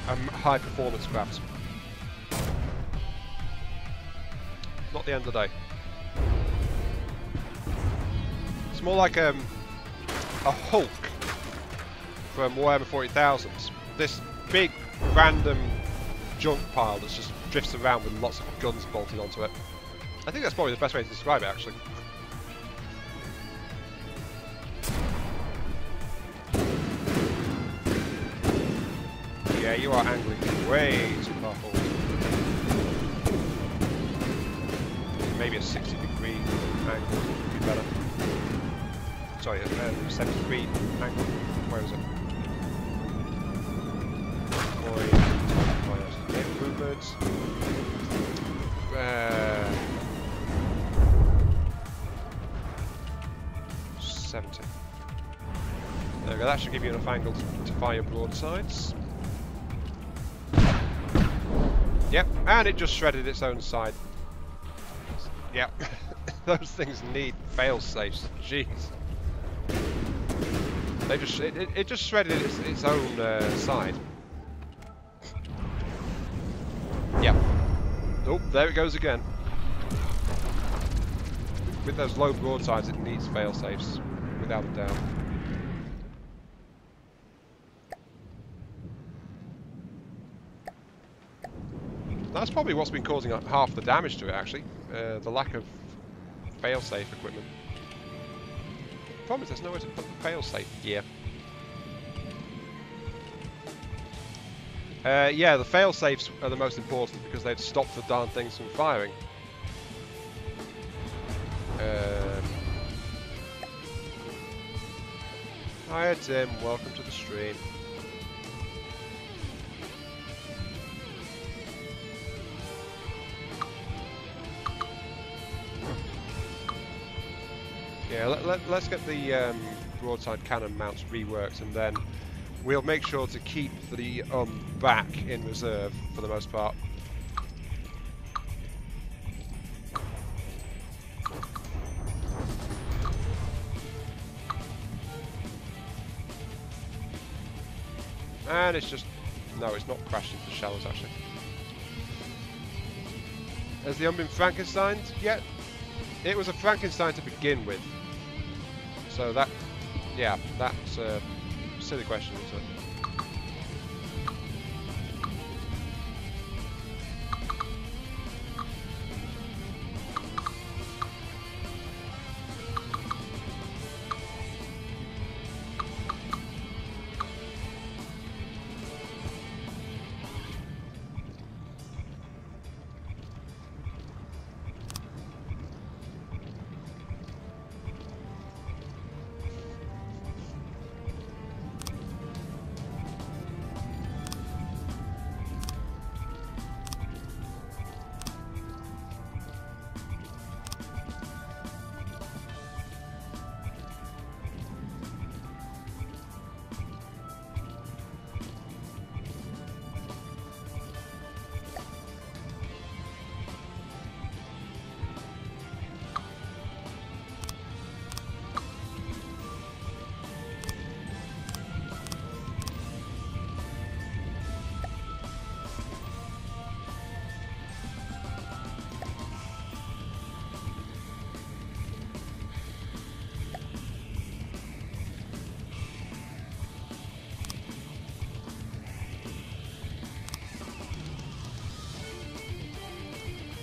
a high performance craft. Not the end of the day. It's more like a Hulk from Warhammer 40,000. This big random junk pile that just drifts around with lots of guns bolted onto it. I think that's probably the best way to describe it, actually. Yeah, you are angling way too far forward. Maybe a 60-degree angle would be better. Sorry, a 70-degree angle. Where is it? Movements. 70. There we go, that should give you enough angle to fire your broadsides. Yep, and it just shredded its own side. Yep, those things need fail-safes, jeez. It just shredded its own side. Yeah. Oh, there it goes again. With those low broadsides, it needs fail-safes, without a doubt. That's probably what's been causing half the damage to it, actually. The lack of fail-safe equipment. The problem is there's nowhere to put the fail-safe gear. Yeah, the fail-safes are the most important because they'd stop the darn things from firing. Hiya Tim, welcome to the stream. Yeah, let's get the broadside cannon mounts reworked, and then we'll make sure to keep the back in reserve for the most part. And it's just... no, it's not crashed into shells, actually. Has the been Frankensteined yet? It was a Frankenstein to begin with. So that... yeah, that's a silly question, isn't it?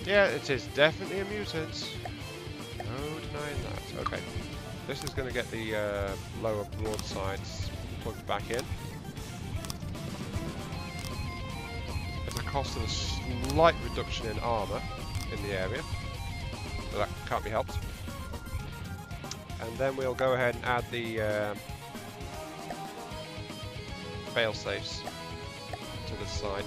Yeah, it is definitely a mutant. No denying that. Okay. This is going to get the lower broadsides plugged back in. At the cost of a slight reduction in armour in the area. So that can't be helped. And then we'll go ahead and add the fail-safes to this side.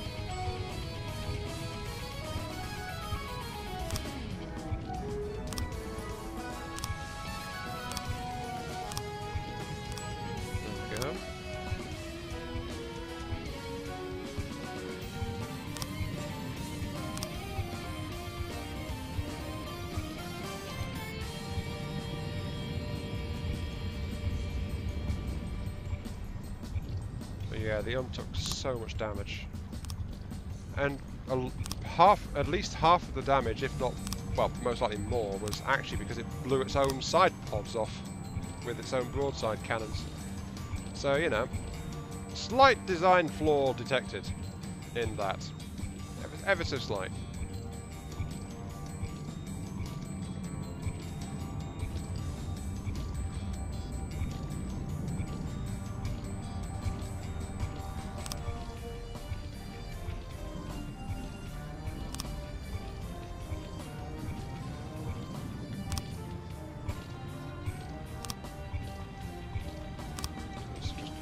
There we go. Yeah, the took so much damage, and at least half of the damage, if not, well, most likely more, was actually because it blew its own side pods off with its own broadside cannons. So, you know, slight design flaw detected in that, ever so slight.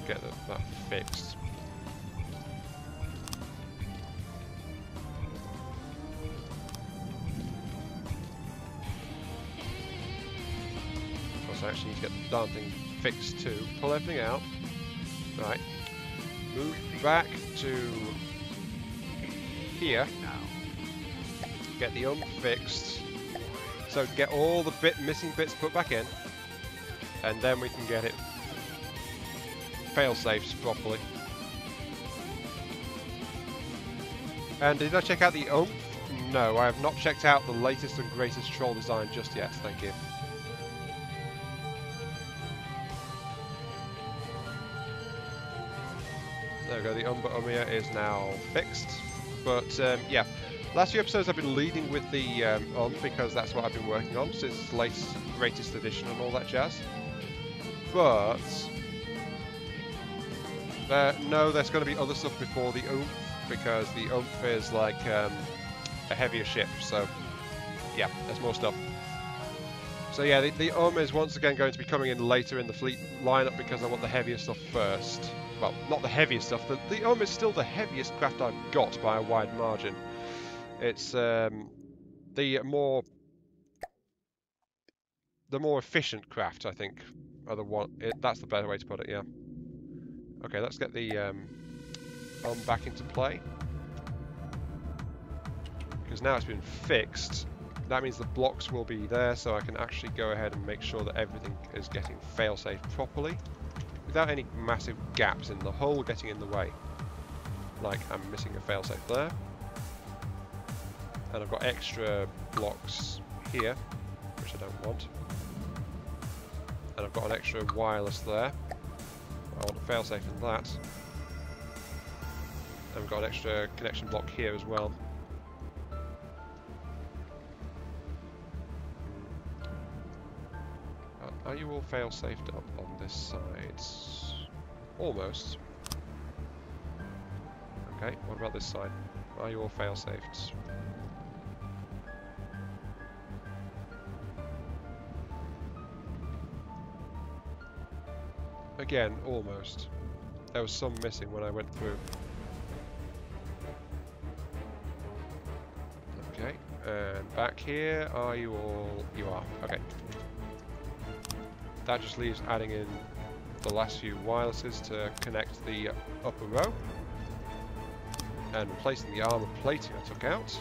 Get that fixed. Of course, I actually need to get the darn thing fixed too. Pull everything out. Right. Move back to here. Get the fixed. So get all the missing bits put back in, and then we can get it fail-safes properly. And did I check out the oomph? No, I have not checked out the latest and greatest troll design just yet, thank you. There we go, the Umia is now fixed. But yeah, last few episodes I've been leading with the because that's what I've been working on since the latest, greatest edition and all that jazz. But no, there's going to be other stuff before the oomph, because the oomph is like a heavier ship, so yeah, there's more stuff. So yeah, the is once again going to be coming in later in the fleet lineup because I want the heavier stuff first. Well, not the heaviest stuff, the is still the heaviest craft I've got by a wide margin. It's the more efficient craft, I think, are the one. That's the better way to put it, yeah. Okay, let's get the back into play. Because now it's been fixed, that means the blocks will be there, so I can actually go ahead and make sure that everything is getting fail-safe properly, without any massive gaps in the hull getting in the way. Like I'm missing a fail-safe there. And I've got extra blocks here, which I don't want. And I've got an extra wireless there. I want a failsafe in that. And we've got an extra connection block here as well. Are you all fail-safed up on this side? Almost. Okay, what about this side? Are you all fail-safed? Again, almost. There was some missing when I went through. Okay, and back here, are you all... You are, okay. That just leaves adding in the last few wirelesses to connect the upper row. And replacing the armor plating I took out.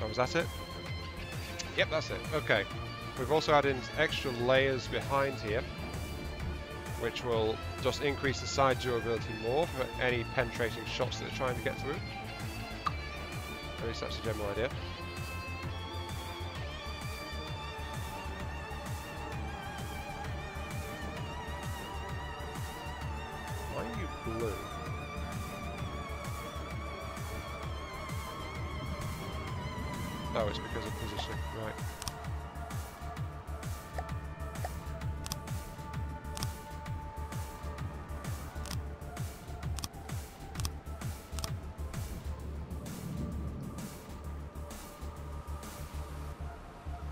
Oh, was that it? Yep, that's it. Okay. We've also added extra layers behind here, which will just increase the side durability more for any penetrating shots that are trying to get through. At least that's the general idea. Why are you blue? Oh, it's because of positioning, right.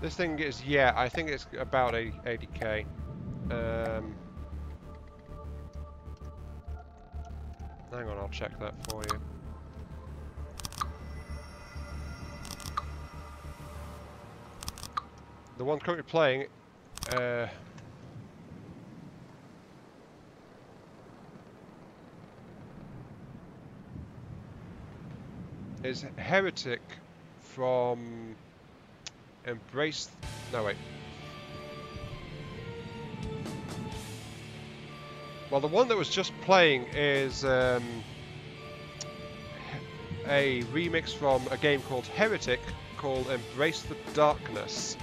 This thing is, yeah, I think it's about 80k. Hang on, I'll check that for you. The one currently playing, is Heretic from Embrace. No, wait. Well, the one that was just playing is a remix from a game called Heretic called Embrace the Darkness.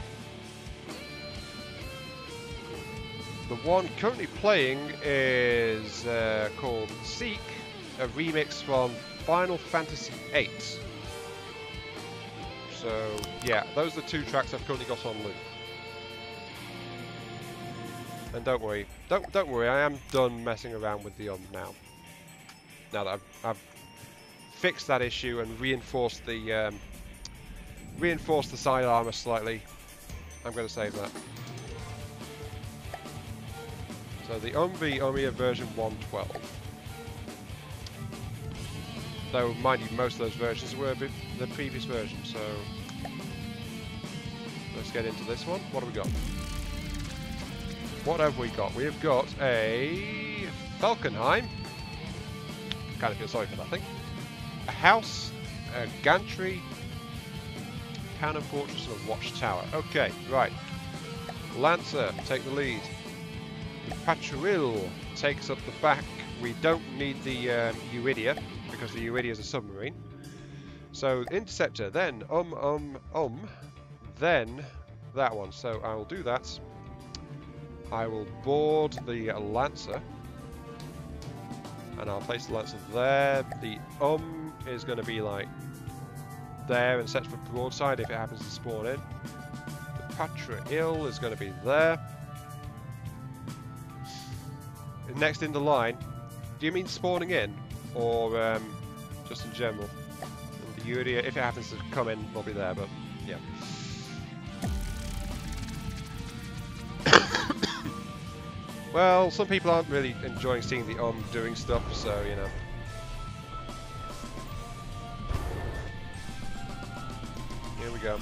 The one currently playing is called Seek, a remix from Final Fantasy VIII. So, yeah, those are the two tracks I've currently got on loop. And don't worry, don't worry, I am done messing around with the now. Now that I've fixed that issue and reinforced the side armor slightly, I'm going to save that. So the Omia version 1.12. Though, mind you, most of those versions were the previous version, so let's get into this one. What have we got? What have we got? We have got a Falkenheim. Kind of feel sorry for that thing. A house, a gantry, cannon fortress, and a watchtower. Okay, right. Lancer, take the lead. The Patruil takes up the back. We don't need the Euidia, because the Euidia is a submarine. So Interceptor, then then that one. So I will do that. I will board the Lancer, and I'll place the Lancer there. The is going to be like there and set for broadside if it happens to spawn in. The Patruil is going to be there. Next in the line. Do you mean spawning in, or just in general? And the Euidia, if it happens to come in, will be there, but yeah. Well, some people aren't really enjoying seeing the doing stuff, so, you know. Here we go.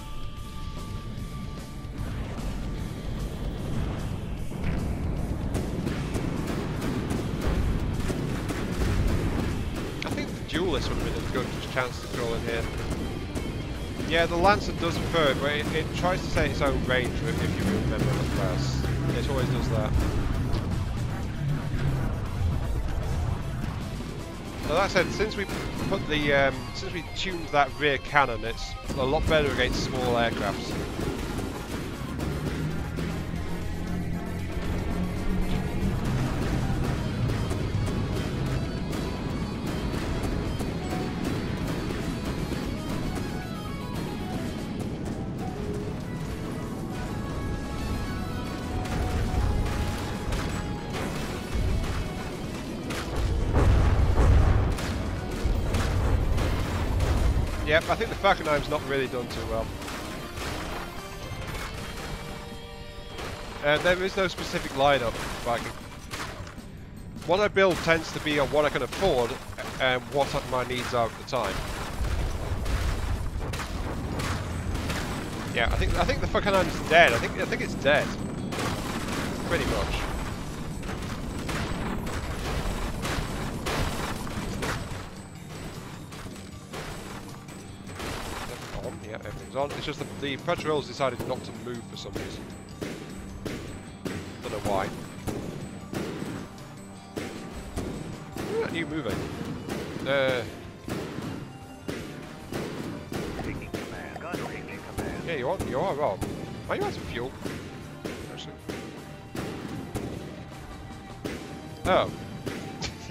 Duelist would have been a good chance to crawl in here. Yeah, the Lancer does prefer it, but it tries to set its own range if you remember the class. It always does that. So that said, since we put the since we tuned that rear cannon, it's a lot better against small aircrafts. Yep, I think the Falkenheim's not really done too well. There is no specific lineup Viking. What I build tends to be on what I can afford and what my needs are at the time. Yeah, I think the Falkenheim's dead. I think it's dead. Pretty much. Yeah, everything's on. It's just the Predator's decided not to move for some reason. Don't know why. Why aren't you moving? Yeah, you are, Rob. Are you out of fuel? Actually. Oh.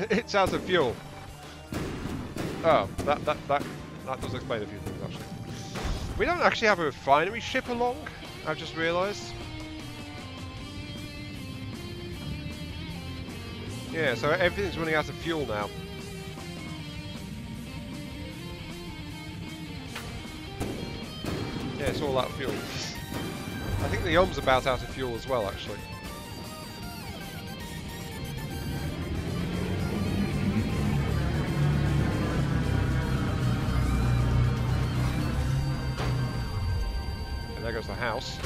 It's out of fuel. Oh, that does explain a few things, actually. We don't actually have a refinery ship along, I've just realised. Yeah, so everything's running out of fuel now. Yeah, it's all out of fuel. I think the Ohm's about out of fuel as well, actually. And there goes the house.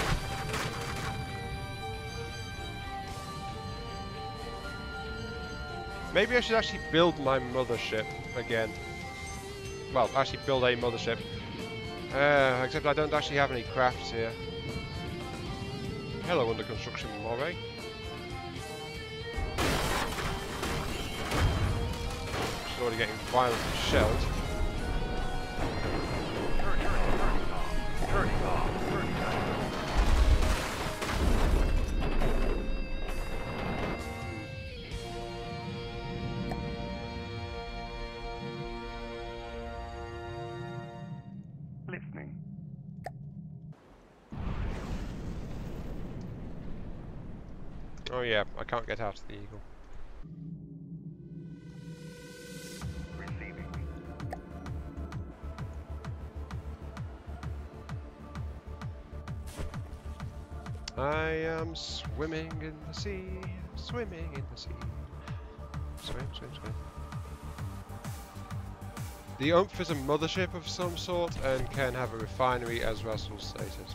Maybe I should actually build my mothership again. Well, actually build a mothership. Except I don't actually have any crafts here. Hello, under construction, Moray. She's already getting violently shelled. Oh yeah, I can't get out of the Eagle. Receiving. I am swimming in the sea, swimming in the sea. Swim, swim, swim. The Umph is a mothership of some sort and can have a refinery, as Russell stated.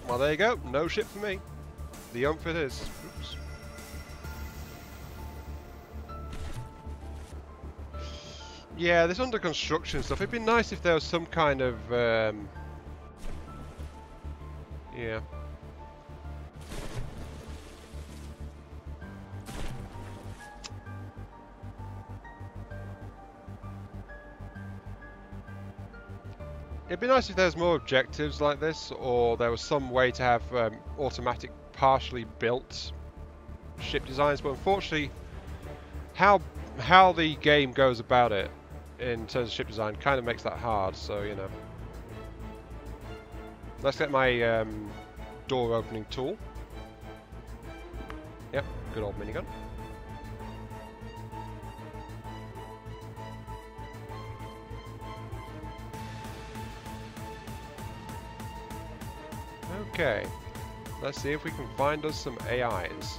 Well, there you go. No ship for me. The Umph it is. Oops. Yeah, this under construction stuff. It'd be nice if there was some kind of yeah. It'd be nice if there was more objectives like this, or there was some way to have automatic, partially built ship designs. But unfortunately, how the game goes about it in terms of ship design kind of makes that hard. So you know, let's get my door opening tool. Yep, good old minigun. Okay, let's see if we can find us some AIs.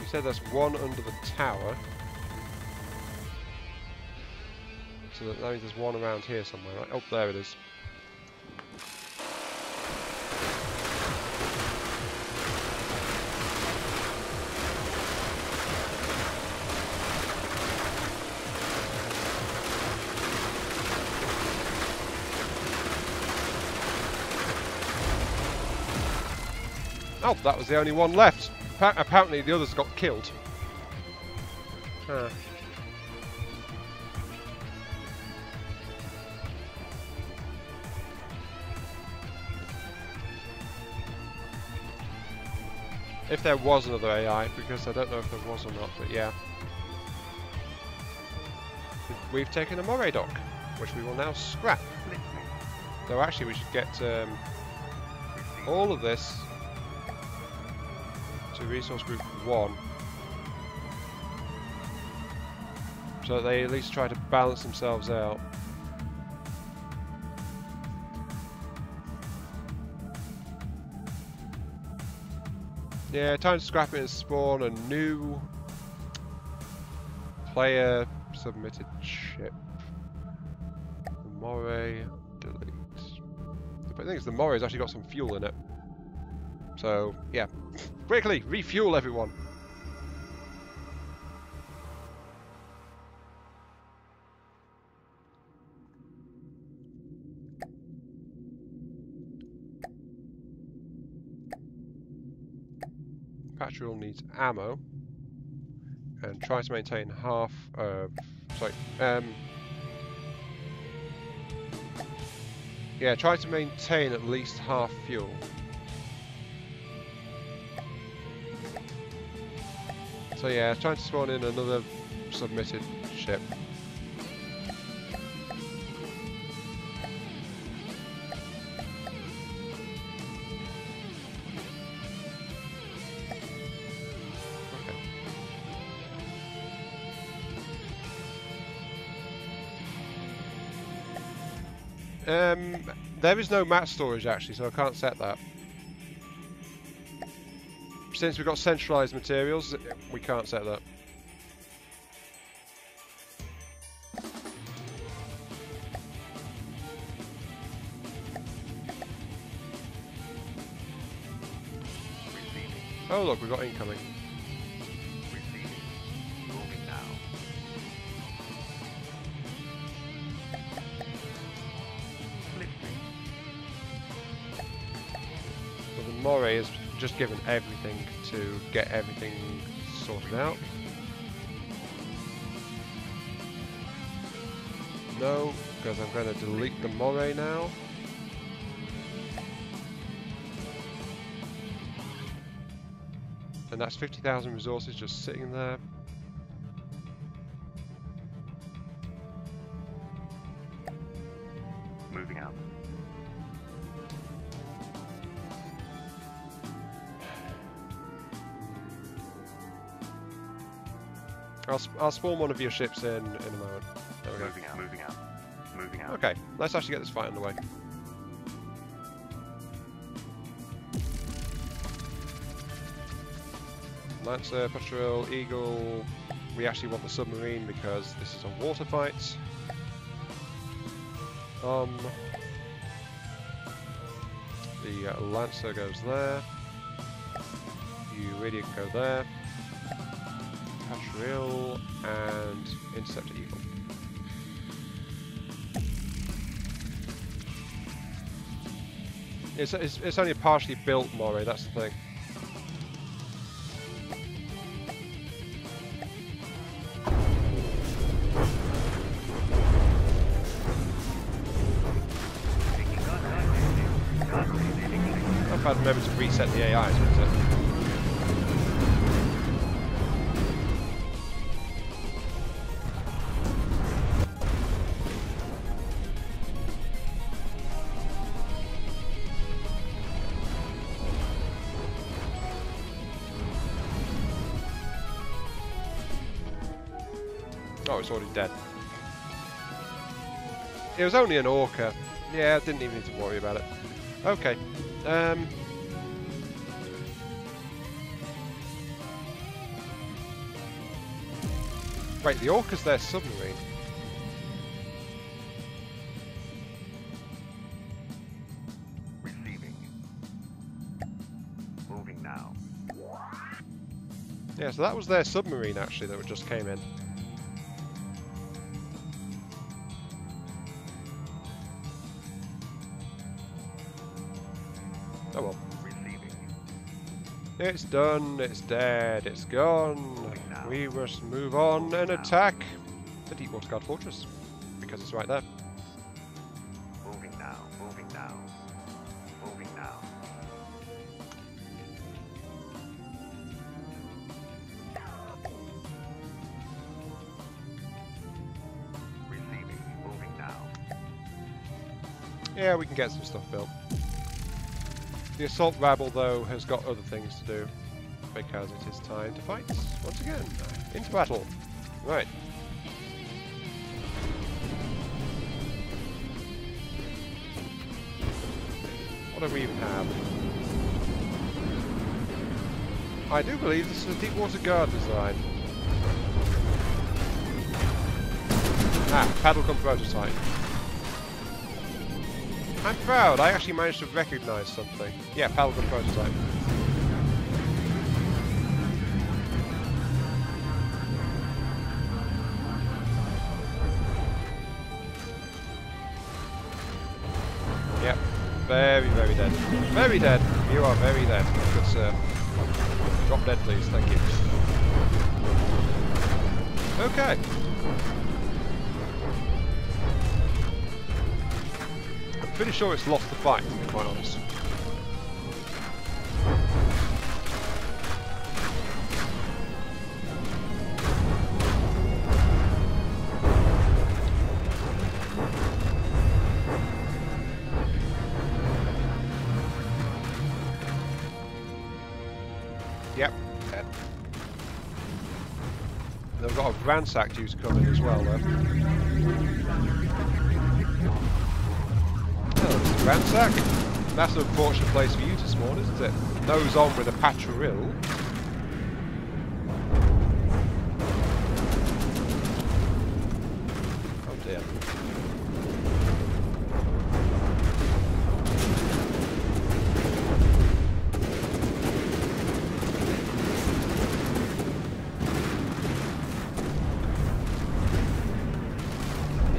You said there's one under the tower. So that means there's one around here somewhere, right? Oh, there it is. Oh, that was the only one left. Apparently the others got killed. Huh. If there was another AI, because I don't know if there was or not, but yeah. We've taken a Moray dock, which we will now scrap. So actually we should get all of this to Resource Group 1. So that they at least try to balance themselves out. Yeah, time to scrap it and spawn a new player submitted ship. The Moray, delete. The thing is, the Moray's actually got some fuel in it. So, yeah. Quickly, refuel everyone! Patrol needs ammo. And try to maintain half of... Sorry. Yeah, try to maintain at least half fuel. So yeah, trying to spawn in another submitted ship. There is no mat storage actually, so I can't set that. Since we've got centralized materials, we can't set that. Oh look, we've got incoming. Moray has just given everything to get everything sorted out. No, because I'm going to delete the Moray now. And that's 50,000 resources just sitting there. Moving out. I'll spawn one of your ships in a moment. There we go. Moving out, moving out, moving out. Okay, let's actually get this fight underway. Lancer, Patrol, Eagle. We actually want the submarine because this is a water fight. The Lancer goes there. Uridia can go there. Patrol and Interceptor Eagle. It's only a partially built Moray, that's the thing. I've had to remember to reset the AI, isn't it? Oh, it's already dead. It was only an orca. Yeah, I didn't even need to worry about it. Okay. Wait, the orca's their submarine. Receiving. Moving now. Yeah, so that was their submarine actually that just came in. Oh well. Receiving. It's done, it's dead, it's gone. We must move on and attack the Deepwater Guard Fortress. Because it's right there. Moving now, moving now, moving now. Receiving, moving now. Yeah, we can get some stuff built. The assault rabble, though, has got other things to do, because it is time to fight once again. Into battle. Right. What do we even have? I do believe this is a Deepwater Guard design. Ah, paddle gun prototype. I'm proud, I actually managed to recognise something. Yeah, paddle gun prototype. Yep, very, very dead. Very dead. You are very dead. Good sir. Drop Drop dead, please. Thank you. Okay. I'm pretty sure it's lost the fight, to be quite honest. Yep, dead. They've got a ransack due to come in as well, though. Oh, there's a ransack. That's an unfortunate place for you to spawn, isn't it? Nose on with a patril. Oh dear.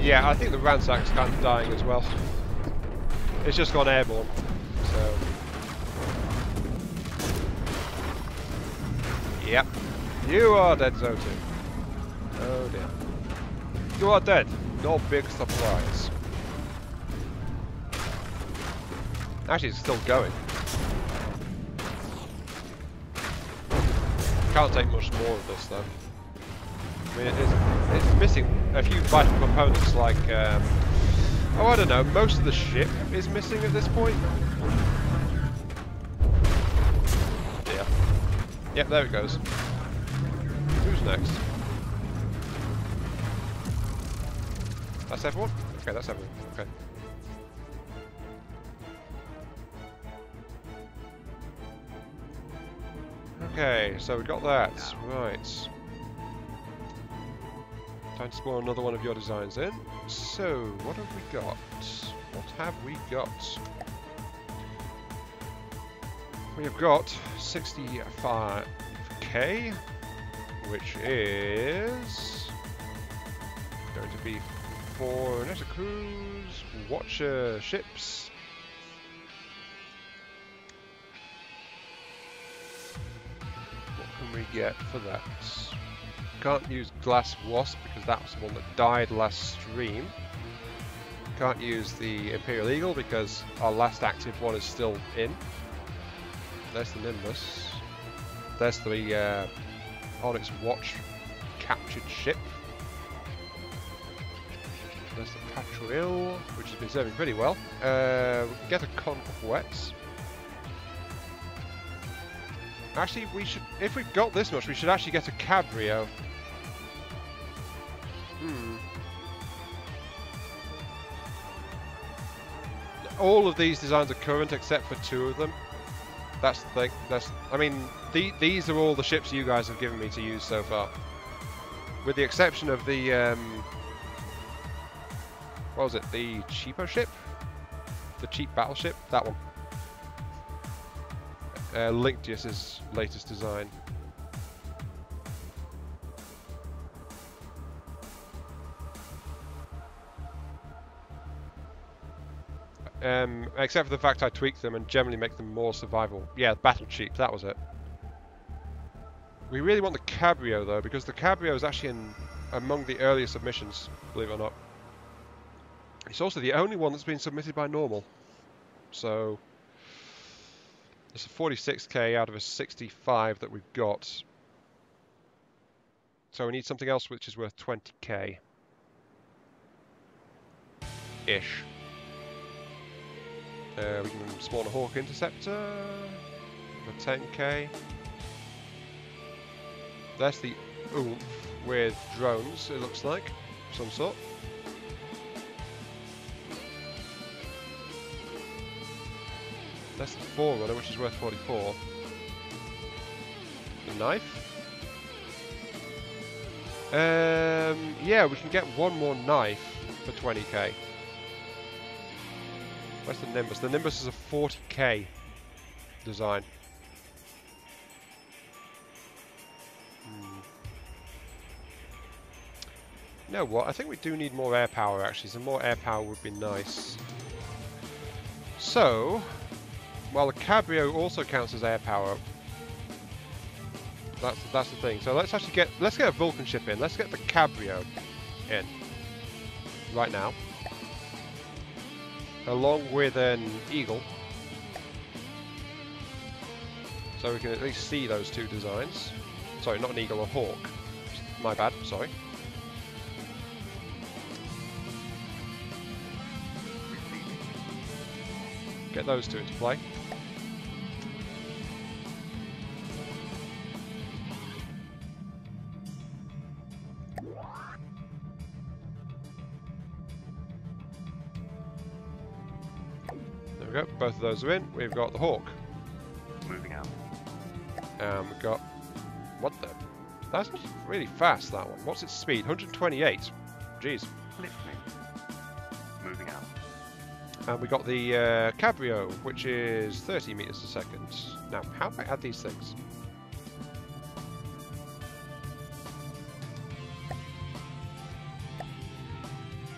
Yeah, I think the ransack's kind of dying as well. It's just gone airborne, so... Yep. You are dead, Zotu. Oh dear. You are dead. No big surprise. Actually, it's still going. Can't take much more of this, though. I mean, it's missing a few vital components like, oh, I don't know, most of the ship is missing at this point. Yeah. Yep, there it goes. Who's next? That's everyone? Okay, that's everyone. Okay. Okay, so we got that. Right. Time to spawn another one of your designs in. So, what have we got? What have we got? We have got 65k, which is going to be for Netta Cruise, Watcher ships. What can we get for that? Can't use Glass Wasp because that was the one that died last stream. Can't use the Imperial Eagle because our last active one is still in. There's the Nimbus. There's the Onyx Watch captured ship. There's the Patril, which has been serving pretty well. We can get a Conquest. Actually, we should, if we've got this much, we should actually get a Cabrio. All of these designs are current except for 2 of them. That's the thing. I mean, these are all the ships you guys have given me to use so far. With the exception of the, what was it? The cheapo ship? The cheap battleship? That one. Linctius's latest design. Except for the fact I tweaked them and generally make them more survival. Yeah, battle cheap, that was it. We really want the Cabrio though, because the Cabrio is actually among the earlier submissions, believe it or not. It's also the only one that's been submitted by normal. So it's a 46k out of a 65 that we've got. So we need something else which is worth 20k. Ish. We can spawn a Hawk Interceptor for 10k. That's the Oomph with drones, it looks like, of some sort. That's the Forerunner, which is worth 44. The Knife. Yeah, we can get one more knife for 20k. Where's the Nimbus? The Nimbus is a 40k design. You know what? I think we do need more air power actually. Some more air power would be nice. So, while the Cabrio also counts as air power, That's the thing. So let's get a Vulcan ship in. Let's get the Cabrio in right now, along with an Eagle, so we can at least see those two designs. Sorry, not an Eagle, a Hawk. My bad. Sorry. Get those two into play. There we go, both of those are in. We've got the Hawk. Moving out. And we've got... What the... That's not really fast, that one. What's its speed? 128. Jeez. Lifting. Moving out. And we got the Cabrio, which is 30 meters a second. Now, how do I add these things?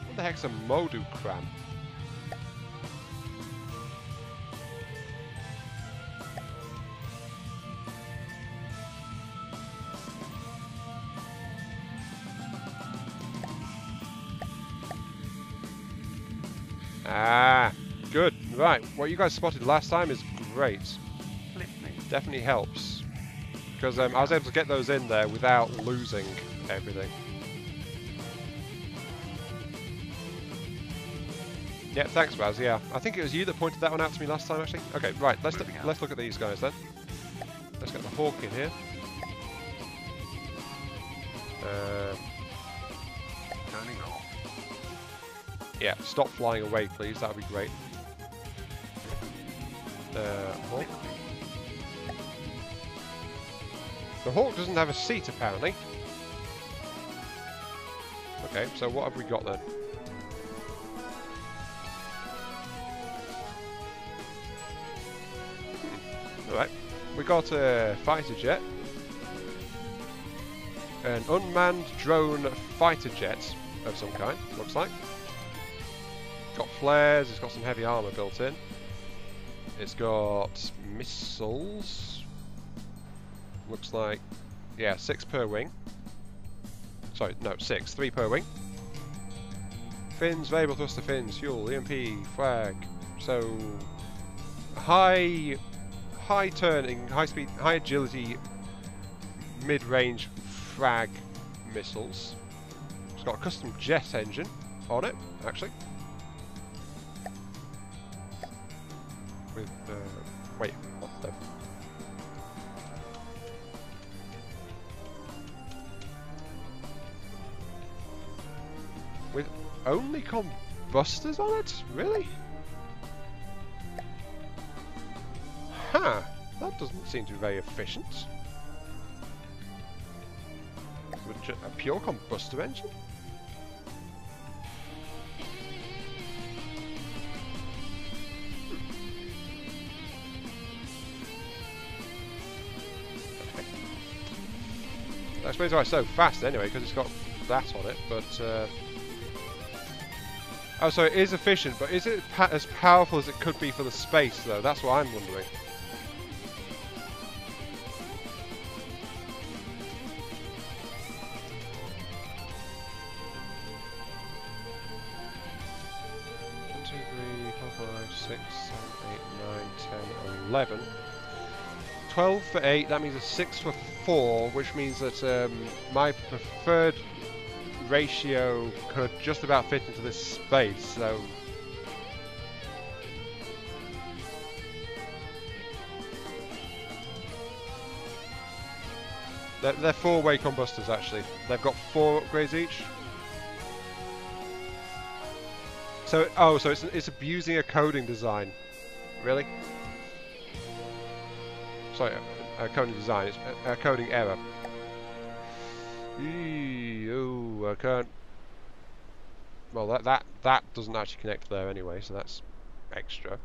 What the heck's a Modu Cram? Ah, good. Right, what you guys spotted last time is great. Lifting. Definitely helps. Because I was able to get those in there without losing everything. Yeah, thanks, Baz. Yeah, I think it was you that pointed that one out to me last time, actually. Okay, right. Let's look at these guys then. Let's get the Hawk in here. Turning off. Yeah, stop flying away, please. That would be great. Hawk. The Hawk doesn't have a seat, apparently. Okay, so what have we got then? Alright, we got a fighter jet. An unmanned drone fighter jet of some kind, looks like. Got flares, it's got some heavy armor built in. It's got missiles. Looks like, yeah, 6 per wing. Sorry, no, 6, 3 per wing. Fins, variable thruster fins, fuel, EMP, flag. So, high turning, high speed, high agility, mid-range frag missiles. It's got a custom jet engine on it, actually. With, wait, what the... With only combustors on it? Really? Huh, that doesn't seem to be very efficient. With a pure combustor engine? Okay. That explains why it's so fast anyway, because it's got that on it, but... Oh, so it is efficient, but is it as powerful as it could be for the space, though? That's what I'm wondering. One, 2, 3, 4, 5, 6, 7, 8, 9, 10, 11. 12 for 8, that means a 6 for 4, which means that my preferred ratio could just about fit into this space, so... They're 4-way combustors, actually. They've got 4 upgrades each. So, oh, so it's abusing a coding design. Really? Sorry, a coding design. It's a coding error. Oh, I can't. Well, that doesn't actually connect there anyway, so that's extra.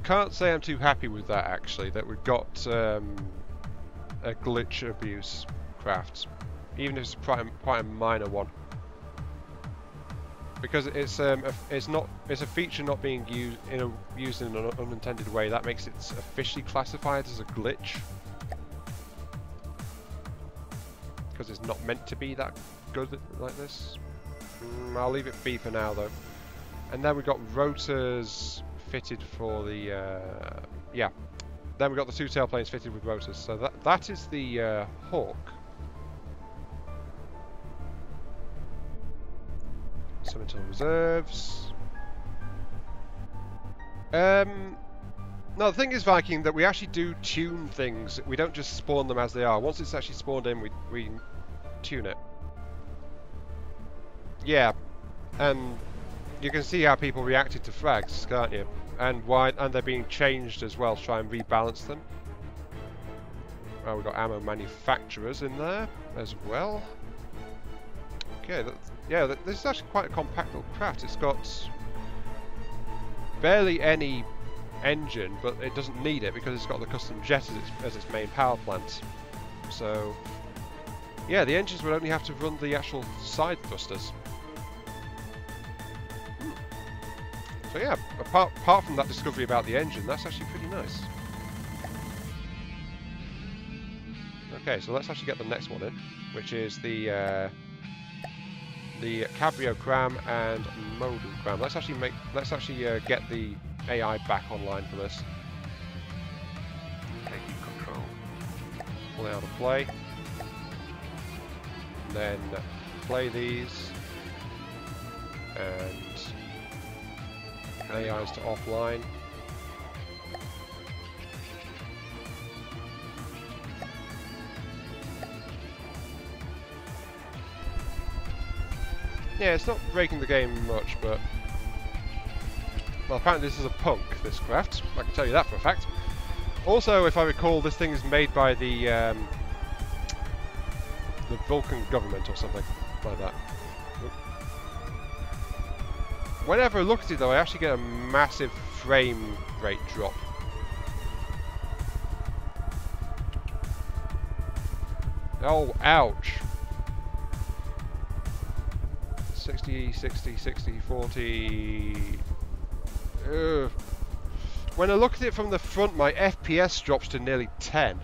Can't say I'm too happy with that actually. That we've got a glitch abuse craft, even if it's quite a minor one. because it's a feature not being used in an unintended way. That makes it officially classified as a glitch, because it's not meant to be that good like this. I'll leave it be for now though. And then we've got rotors fitted for the yeah. Then we've got the two tailplanes fitted with rotors. So that is the Hawk. Some internal reserves. No, the thing is, Viking, that we actually do tune things. We don't just spawn them as they are. Once it's actually spawned in, we tune it. Yeah, and you can see how people reacted to frags, can't you? And they're being changed as well to try and rebalance them. We've got ammo manufacturers in there as well. Okay, yeah, this is actually quite a compact little craft. It's got barely any engine, but it doesn't need it because it's got the custom jet as its main power plant. So, yeah, the engines would only have to run the actual side thrusters. So yeah, apart from that discovery about the engine, that's actually pretty nice. Okay, so let's actually get the next one in, which is the Cabrio Cram and Modal Cram. Let's actually get the AI back online for this. Taking control. Pull it out of play. And then play these. And AIs to offline. Yeah, it's not breaking the game much, but... Well, apparently this is a punk, this craft. I can tell you that for a fact. Also, if I recall, this thing is made by the Vulcan government or something like that. Whenever I look at it though, I actually get a massive frame rate drop. Oh, ouch. 60, 60, 60, 40... Ugh. When I look at it from the front, my FPS drops to nearly 10.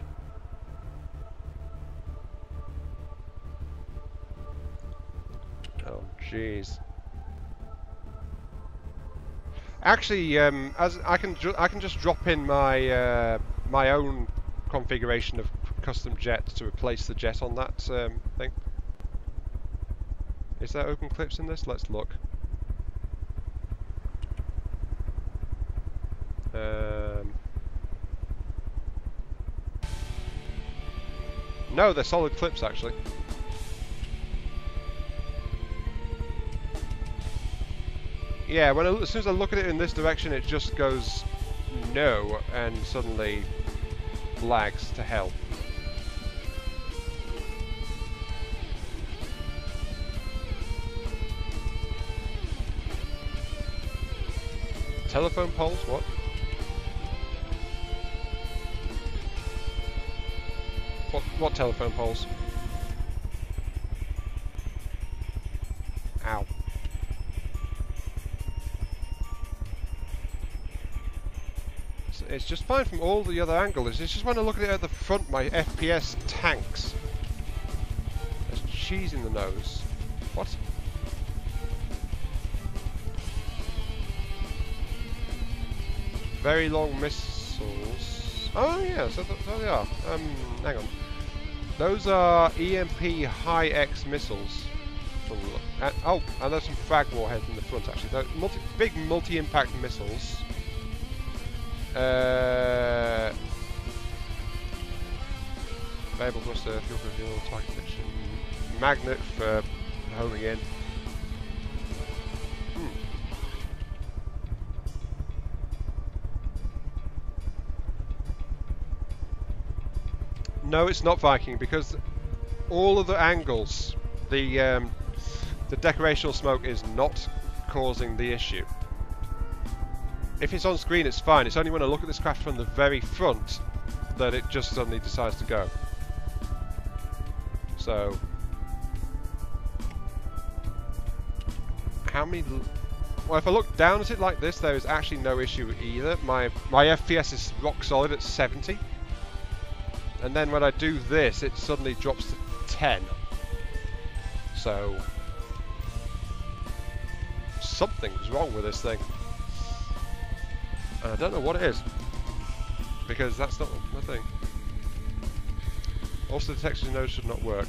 Oh, jeez. Actually, as I can just drop in my my own configuration of custom jet to replace the jet on that thing. Is there open clips in this? Let's look. No, they're solid clips actually. Yeah, as soon as I look at it in this direction, it just goes no, and suddenly lags to hell. Telephone poles? What? What telephone poles? Ow. It's just fine from all the other angles. It's just when I look at it at the front, my FPS tanks. There's cheese in the nose. What? Very long missiles. Oh yeah, so they are. Hang on. Those are EMP high-X missiles. And there's some frag warheads in the front actually. They're big multi-impact missiles. Variable thruster, fuel for fuel, target connection, magnet for homing in. No, it's not Viking, because all of the angles, the decorational smoke is not causing the issue. If it's on screen, it's fine. It's only when I look at this craft from the very front that it just suddenly decides to go. So, how many... Well, if I look down at it like this, there is actually no issue either. My FPS is rock solid at 70. And then when I do this, it suddenly drops to 10. So... something's wrong with this thing. And I don't know what it is. Because that's not my thing. Also, the texture node should not work.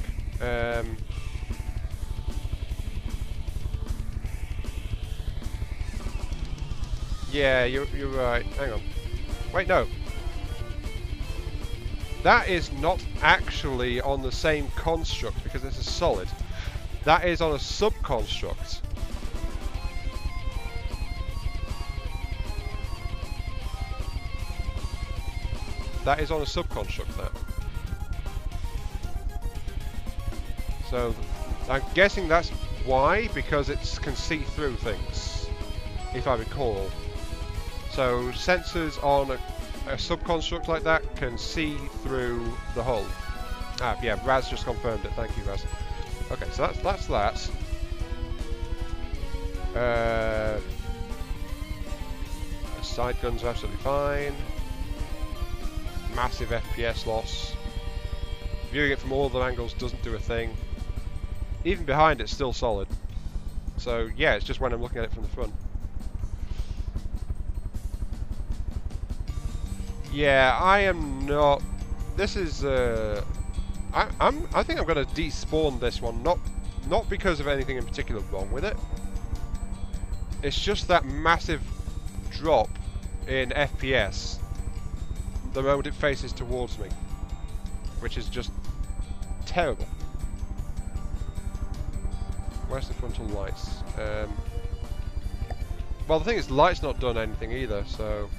Yeah, you're right. Hang on. Wait, no. That is not actually on the same construct because this is solid. That is on a subconstruct. That is on a subconstruct there. So I'm guessing that's why, because it can see through things, if I recall. So sensors on a subconstruct like that can see through the hull. Ah, yeah, Raz just confirmed it. Thank you, Raz. Okay, so that's that. Side guns are absolutely fine. Massive FPS loss. Viewing it from all other angles doesn't do a thing. Even behind it's still solid. So yeah, it's just when I'm looking at it from the front. Yeah, I am not. This is. I think I'm going to despawn this one. Not because of anything in particular wrong with it. It's just that massive drop in FPS the moment it faces towards me, which is just terrible. Where's the frontal lights? Well, the thing is, the light's not done anything either, so...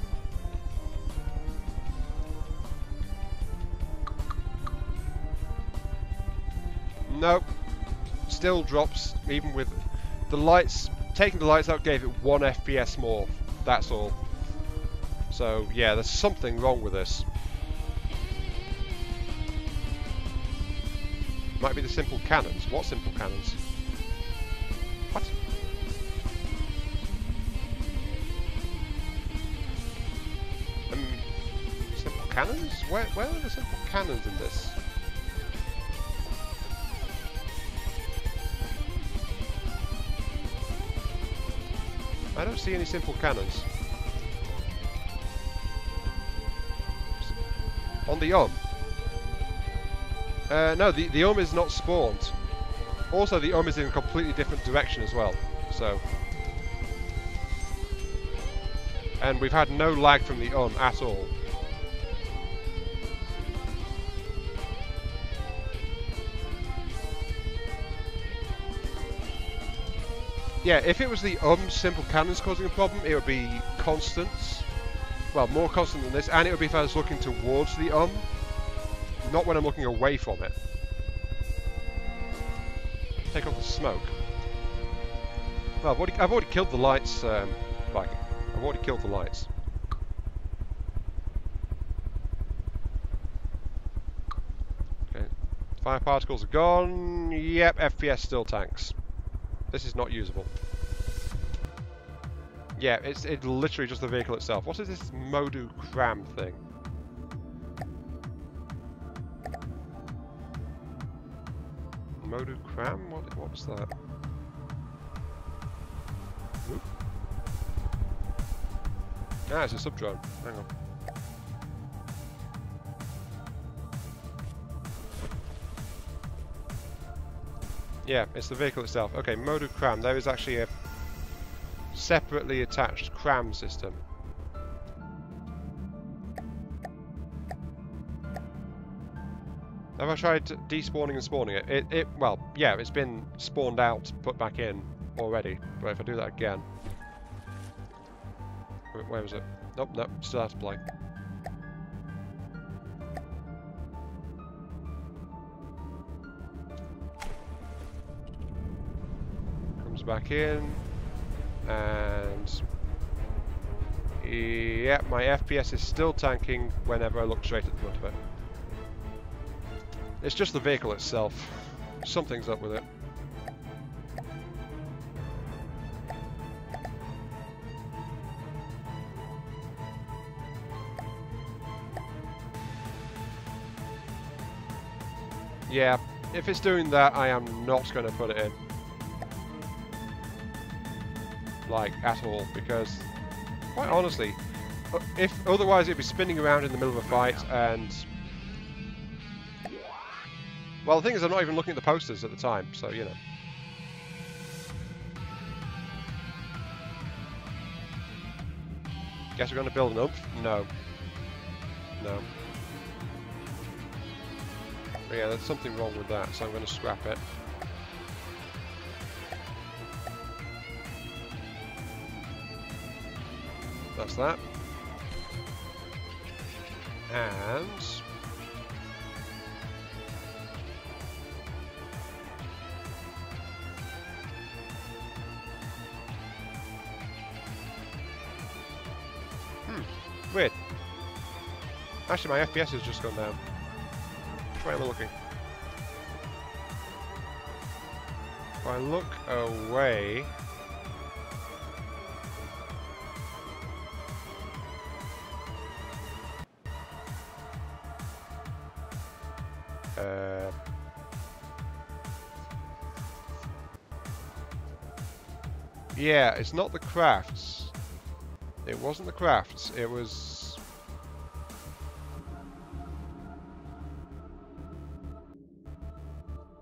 Nope. Still drops, even with the lights. Taking the lights out gave it 1 FPS more. That's all. So, yeah, there's something wrong with this. Might be the simple cannons. What simple cannons? What? Simple cannons? Where are the simple cannons in this? I don't see any simple cannons. On the no, the is not spawned. Also, the is in a completely different direction as well. So, and we've had no lag from the at all. Yeah, if it was the simple cannons causing a problem, it would be constant. Well, more constant than this, and it would be if I was looking towards the not when I'm looking away from it. Take off the smoke. Well, I've already killed the lights, Viking. I've already killed the lights. Okay, fire particles are gone. Yep, FPS still tanks. This is not usable. Yeah, it's literally just the vehicle itself. What is this Modu Cram thing? Modu Cram? What was that? Oop. Ah, it's a sub-drone. Hang on. Yeah, it's the vehicle itself. Okay, Modu Cram. There is actually a separately attached cram system. Have I tried despawning and spawning it? Well, yeah, it's been spawned out, put back in already. But if I do that again... Where was it? Nope, nope, still has to play. Comes back in. And... yeah, my FPS is still tanking whenever I look straight at the front of it. It's just the vehicle itself. Something's up with it. Yeah, if it's doing that, I am not going to put it in. Like, at all, because, quite honestly, if otherwise it'd be spinning around in the middle of a fight, and... Well, the thing is, I'm not even looking at the posters at the time, so, you know. Guess we're going to build an umph? No. No. But yeah, there's something wrong with that, so I'm going to scrap it. That's that. And... Weird. Actually, my FPS has just gone down. Which way am I looking? If I look away... Yeah, it's not the crafts. It wasn't the crafts, it was...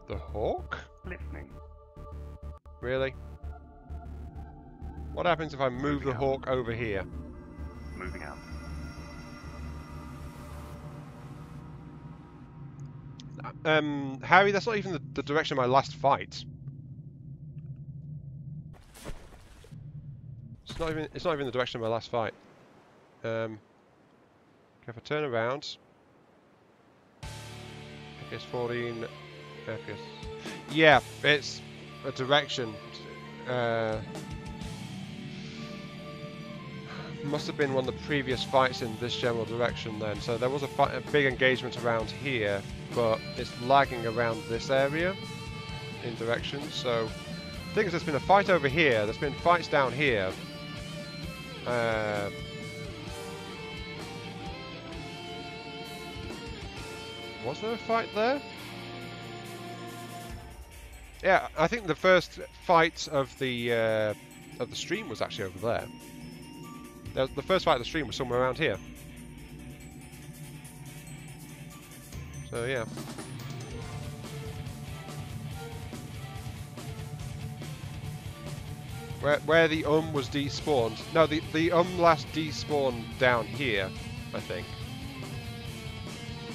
The hawk? Listening. Really? What happens if I move the hawk over here? Moving out. Harry, that's not even the direction of my last fight. It's not even the direction of my last fight. If I turn around, FPS 14, FPS. Yeah, it's a direction. Must have been one of the previous fights in this general direction then. So there was a big engagement around here, but it's lagging around this area in directions. So the thing is, there's been a fight over here. There's been fights down here. Was there a fight there? Yeah, I think the first fight of the stream was actually over there. The first fight of the stream was somewhere around here. So yeah. Where the was despawned. No, the last despawned down here, I think.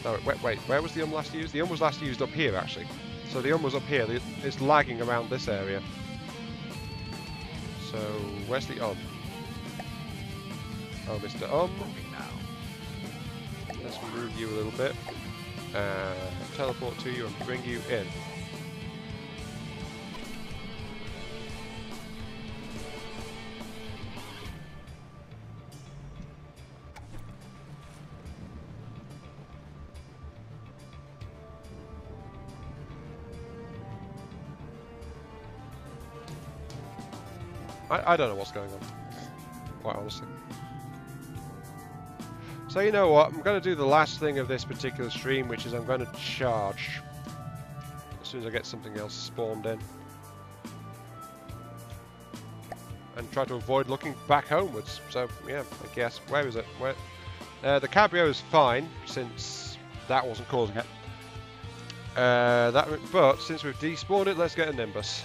No, wait, where was the last used? The was last used up here, actually. So the was up here. It's lagging around this area. So where's the Oh, Mr. Let's move you a little bit. Teleport to you and bring you in. I don't know what's going on, quite honestly. So you know what, I'm going to do the last thing of this particular stream, which is I'm going to charge as soon as I get something else spawned in. And try to avoid looking back homewards. So yeah, I guess, where is it? Where? The Cabrio is fine, since that wasn't causing it. But since we've despawned it, let's get a Nimbus.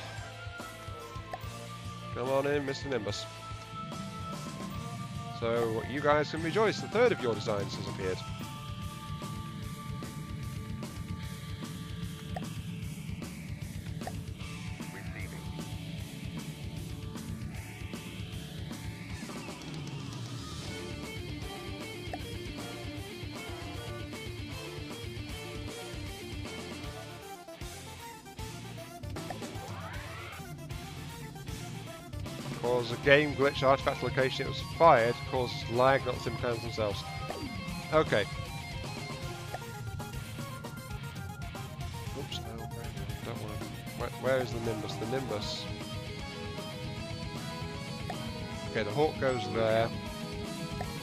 Come on in, Mr. Nimbus. So you guys can rejoice, the third of your designs has appeared. Receiving. Cause a game glitch artifact location it was fired causes lag, not the mechanics themselves. Okay. Oops, no, don't want to. Where is the Nimbus? The Nimbus. Okay, the Hawk goes there.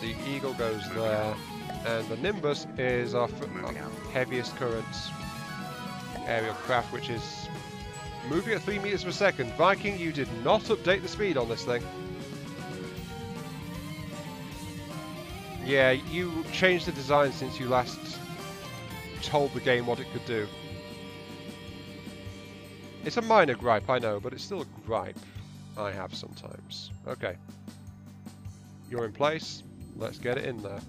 The Eagle goes there. And the Nimbus is our heaviest currents aerial craft, which is moving at 3 meters per second. Viking, you did not update the speed on this thing. Yeah, you changed the design since you last told the game what it could do. It's a minor gripe, I know, but it's still a gripe I have sometimes. Okay. You're in place. Let's get it in there.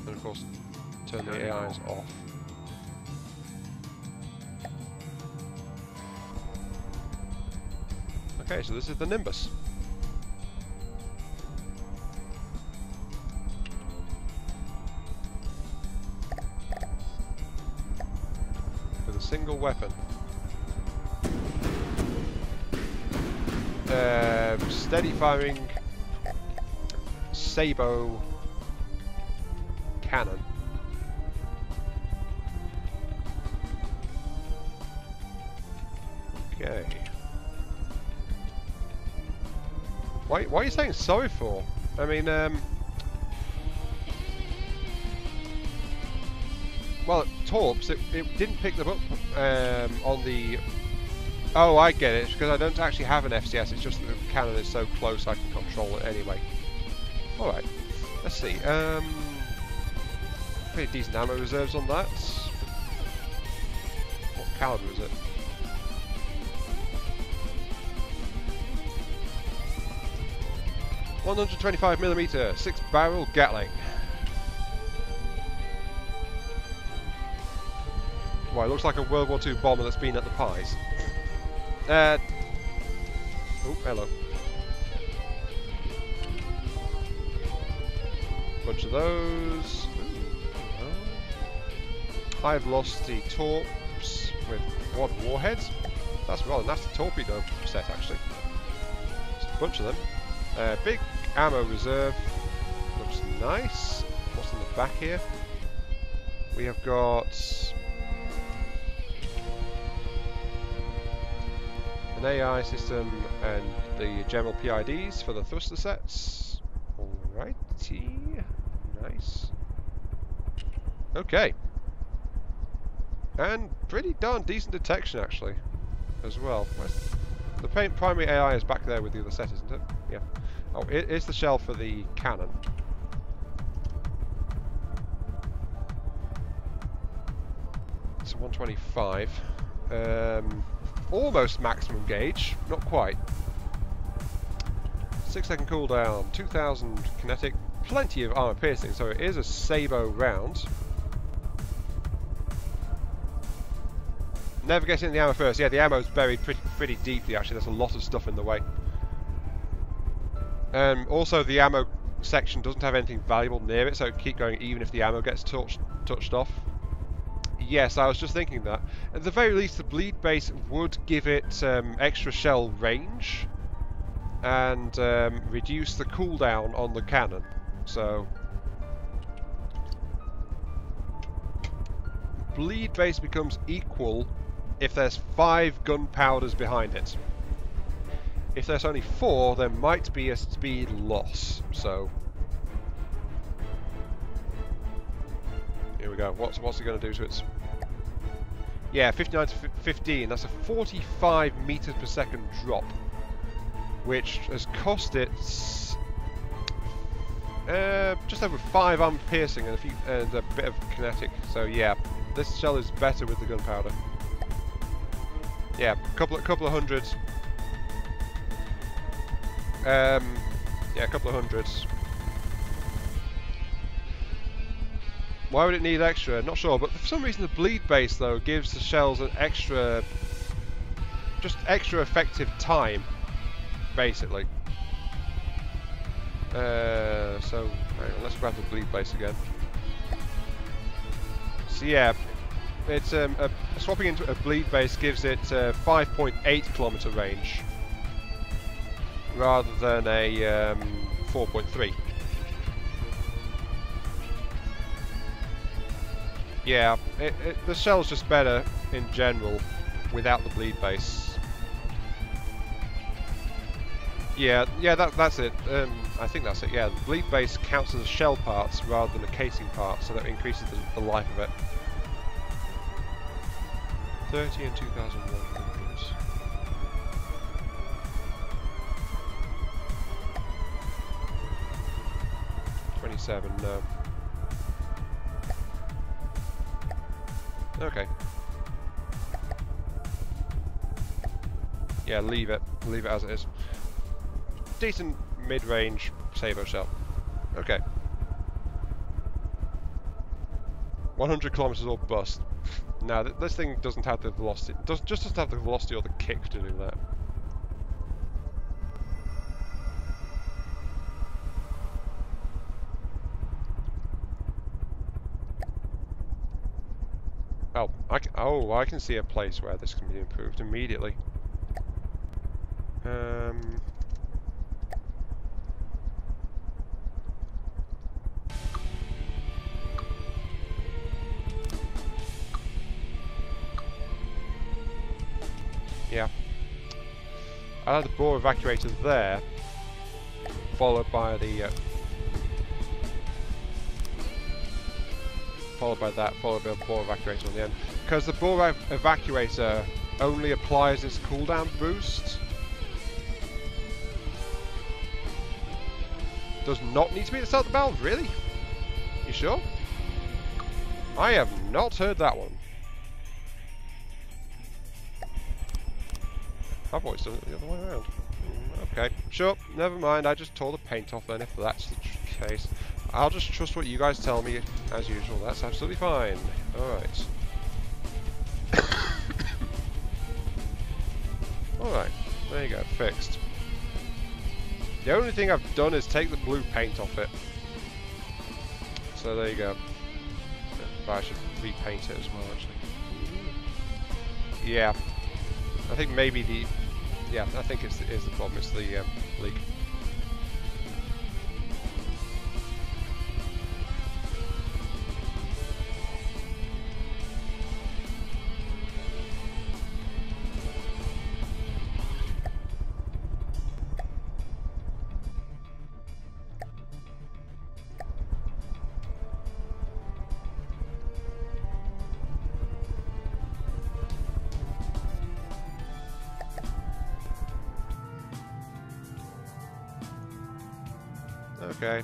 And of course, turn the AIs off. Okay, so this is the Nimbus. With a single weapon. Steady firing Sabo cannon. Okay. Why are you saying sorry for? I mean, well, Torps, it didn't pick them up on the... Oh, I get it, because I don't actually have an FCS, it's just that the cannon is so close I can control it anyway. Alright, let's see. Pretty decent ammo reserves on that. What caliber is it? .125mm 6-barrel Gatling. Well, it looks like a World War II bomber that's been at the pies. Oh, hello. Bunch of those. High velocity torps with quad warheads. That's rather nasty torpedo set, actually. Just a bunch of them. Big ammo reserve. Looks nice. What's in the back here? We have got an AI system and the general PIDs for the thruster sets. Alrighty. Nice. Okay. And pretty darn decent detection, actually, as well. The primary AI is back there with the other set, isn't it? Yeah. Oh, it's the shell for the cannon. It's a 125. Almost maximum gauge, not quite. 6-second cooldown, 2000 kinetic, plenty of armor piercing, so it is a Sabo round. Never get in the ammo first. Yeah, the ammo's buried pretty deeply, actually. There's a lot of stuff in the way. Also, the ammo section doesn't have anything valuable near it, so keep going even if the ammo gets touched off. Yes, I was just thinking that. At the very least, the bleed base would give it extra shell range and reduce the cooldown on the cannon. So, bleed base becomes equal if there's 5 gunpowders behind it. If there's only 4, there might be a speed loss. So, here we go. What's it going to do to its... Yeah, 59 to 15. That's a 45 meters per second drop, which has cost it just over 5 armor piercing and a bit of kinetic. So yeah, this shell is better with the gunpowder. Yeah, couple of hundreds. Yeah, a couple of hundreds. Why would it need extra? Not sure, but for some reason the bleed base though gives the shells an extra, just extra effective time, basically. So hang on, let's grab the bleed base again. So yeah, it's swapping into a bleed base gives it 5.8 kilometer range rather than a 4.3. Yeah, the shell's just better in general without the bleed base. Yeah, that's it. I think that's it, yeah. The bleed base counts as shell parts rather than a casing part, so that increases the life of it. 30 and 2001. 27, no. Okay. Yeah, leave it. Leave it as it is. Decent mid-range Sabo shell. Okay. 100 kilometers or bust. Now, this thing doesn't have the velocity. Just doesn't have the velocity or the kick to do that. Oh, I can see a place where this can be improved immediately. Yeah. I had the bore evacuator there, followed by the followed by a bore evacuator on the end. Because the bore evacuator only applies its cooldown boost. Does not need to be at the start of the battle, really? You sure? I have not heard that one. I've always done it the other way around. Okay, sure, never mind, I just tore the paint off then if that's the case. I'll just trust what you guys tell me as usual, that's absolutely fine. Alright. Alright, there you go, fixed. The only thing I've done is take the blue paint off it. So there you go. But I should repaint it as well, actually. Yeah. I think maybe the... Yeah, I think it is the problem, it's the leak. Okay.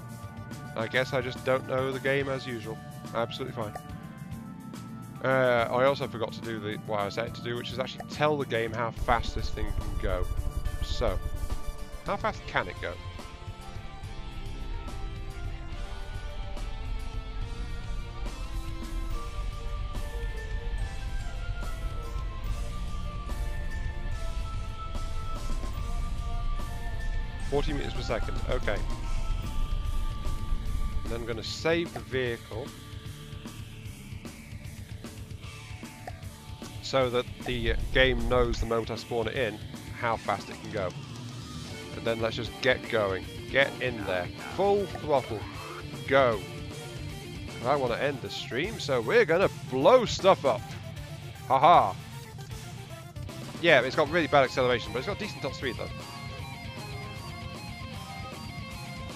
I guess I just don't know the game as usual. Absolutely fine. I also forgot to do what I was set to do, which is actually tell the game how fast this thing can go. So, how fast can it go? "40 meters per second." Okay. And then I'm going to save the vehicle so that the game knows the moment I spawn it in how fast it can go. And then let's just get going. Get in there. Full throttle. Go. I want to end the stream, so we're going to blow stuff up. Haha. Yeah, it's got really bad acceleration, but it's got decent top speed though.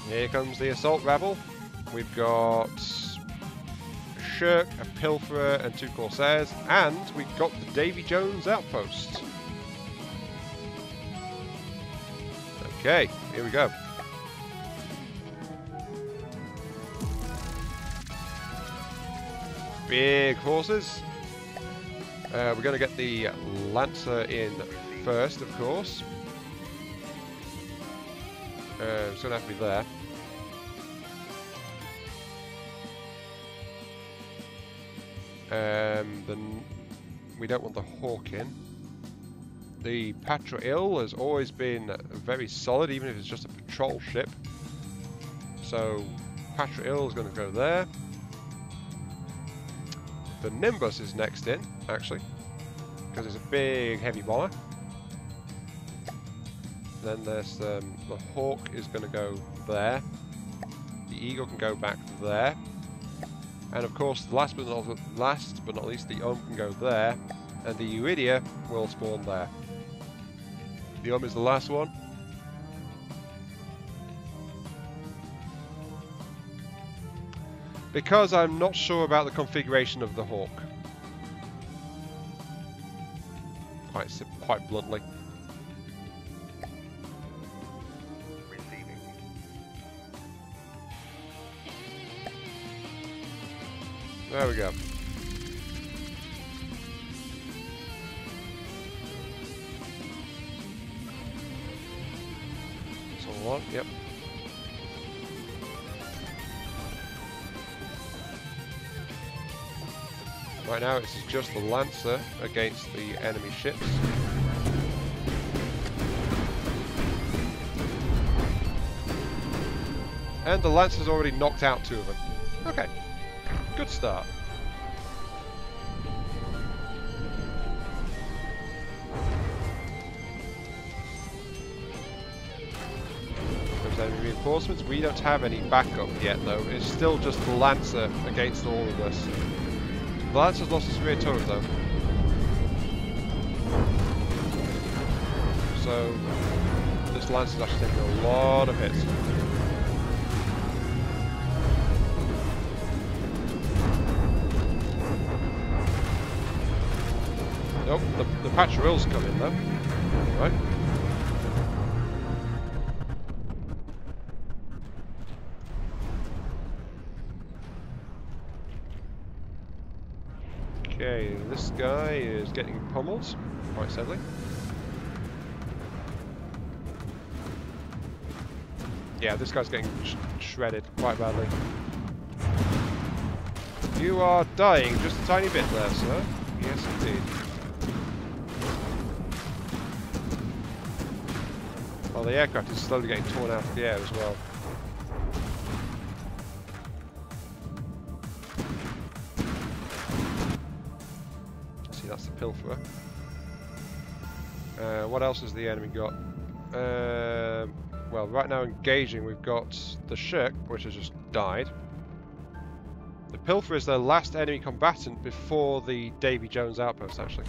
Here comes the assault rabble. We've got a Shirk, a Pilferer, and 2 Corsairs, and we've got the Davy Jones outpost. Okay, here we go. Big horses. We're going to get the Lancer in first, of course. It's going to have to be there. Then we don't want the Hawk in. The Patrol has always been very solid, even if it's just a patrol ship. So Patrol is going to go there. The Nimbus is next in, actually, because it's a big heavy bomber. Then there's the Hawk is going to go there. The Eagle can go back there. And of course, last but not least, the can go there, and the Eurydia will spawn there. The is the last one. Because I'm not sure about the configuration of the Hawk. Quite bluntly. Receiving. There we go. One, yep. Right now it's just the Lancer against the enemy ships. And the Lancer's already knocked out 2 of them. Okay, good start. Enemy reinforcements. We don't have any backup yet though. It's still just the Lancer against all of us. The Lancer's lost his rear turret though. So this Lancer's actually taking a lot of hits. Nope, the Patrul's coming though. Right. Okay, this guy is getting pummeled, quite sadly. Yeah, this guy's getting shredded quite badly. You are dying just a tiny bit there, sir. Yes, indeed. Well, the aircraft is slowly getting torn out of the air as well. That's the Pilferer. What else has the enemy got? Well, right now engaging, we've got the Shirk, which has just died. The Pilferer is their last enemy combatant before the Davy Jones outpost, actually.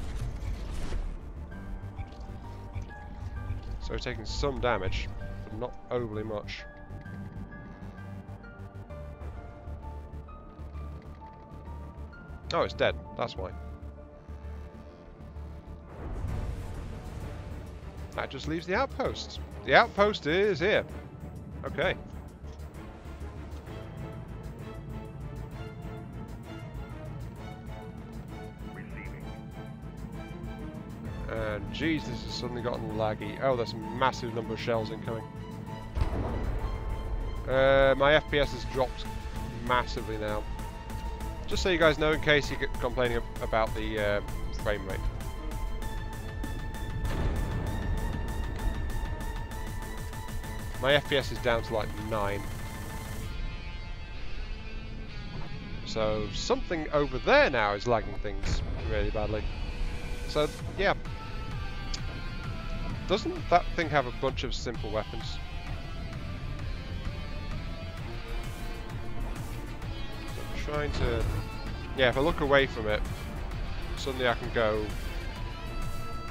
So we're taking some damage, but not overly much. Oh, it's dead. That's why. That just leaves the outpost. The outpost is here. Okay. Receiving. And geez, this has suddenly gotten laggy. Oh, there's a massive number of shells incoming. My FPS has dropped massively now. Just so you guys know, in case you get complaining about the frame rate. My FPS is down to like 9. So something over there now is lagging things really badly. So yeah. Doesn't that thing have a bunch of simple weapons? So I'm trying to... Yeah, if I look away from it, suddenly I can go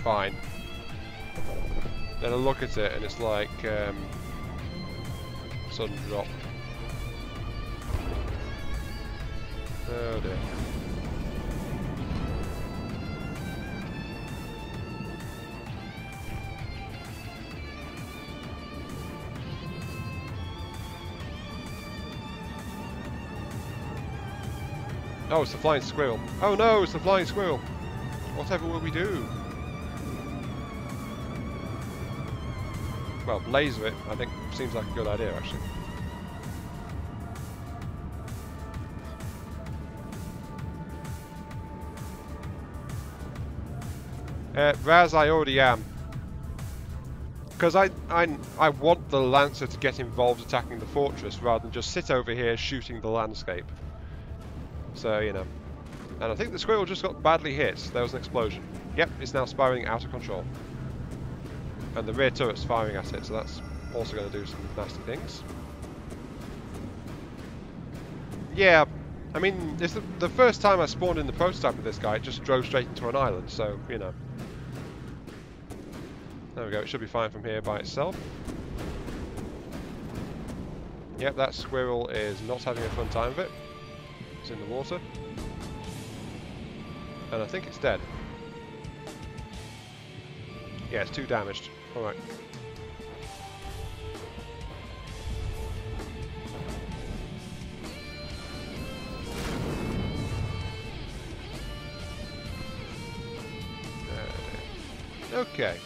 fine. Then I look at it and it's like sudden drop. Oh dear. Oh, it's the flying squirrel. Oh no, it's the flying squirrel. Whatever will we do? Well, laser it, I think, seems like a good idea, actually. Raz, I already am. Because I want the Lancer to get involved attacking the fortress rather than just sit over here shooting the landscape. So, you know. And I think the squirrel just got badly hit. There was an explosion. Yep, it's now spiraling out of control. And the rear turret's firing at it, so that's also going to do some nasty things. Yeah, I mean, it's the first time I spawned in the prototype with this guy, it just drove straight into an island, so, you know. There we go, it should be fine from here by itself. Yep, that squirrel is not having a fun time of it. It's in the water. And I think it's dead. Yeah, it's 2 damaged. Alright. Okay.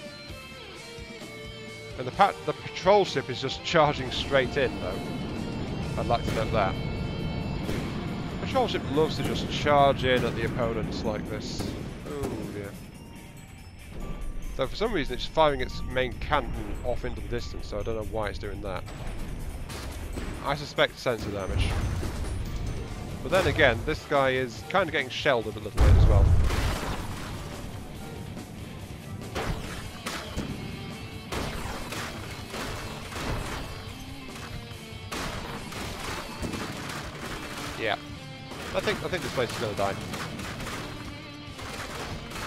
And the patrol ship is just charging straight in, though. I'd like to note that. The patrol ship loves to just charge in at the opponents like this. Oh dear. So for some reason it's firing its main cannon off into the distance, so I don't know why it's doing that. I suspect sensor damage. But then again, this guy is kind of getting shelled a little bit as well. Yeah, I think this place is going to die.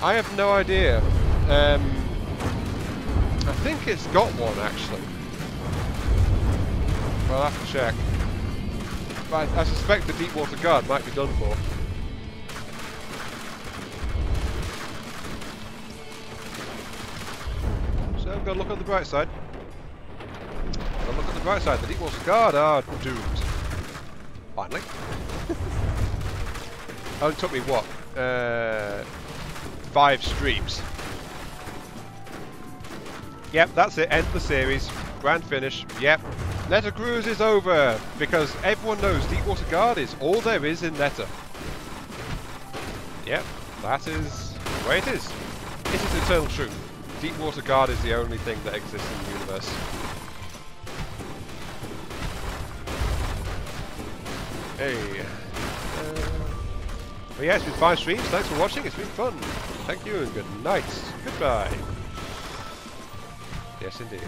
I have no idea. I think it's got one actually. Well, I'll have to check. But I suspect the deep water guard might be done for. So I'm going to look on the bright side. Look at the bright side. The deep water guard are doomed. Finally. Only took me what? 5 streams. Yep, that's it. End of the series. Grand finish. Yep. Netta Cruise is over because everyone knows Deepwater Guard is all there is in Netta. Yep, that is the way it is. It is eternal truth. Deepwater Guard is the only thing that exists in the universe. Hey. But yeah, it's been 5 streams. Thanks for watching. It's been fun. Thank you and good night. Goodbye. Yes, indeed.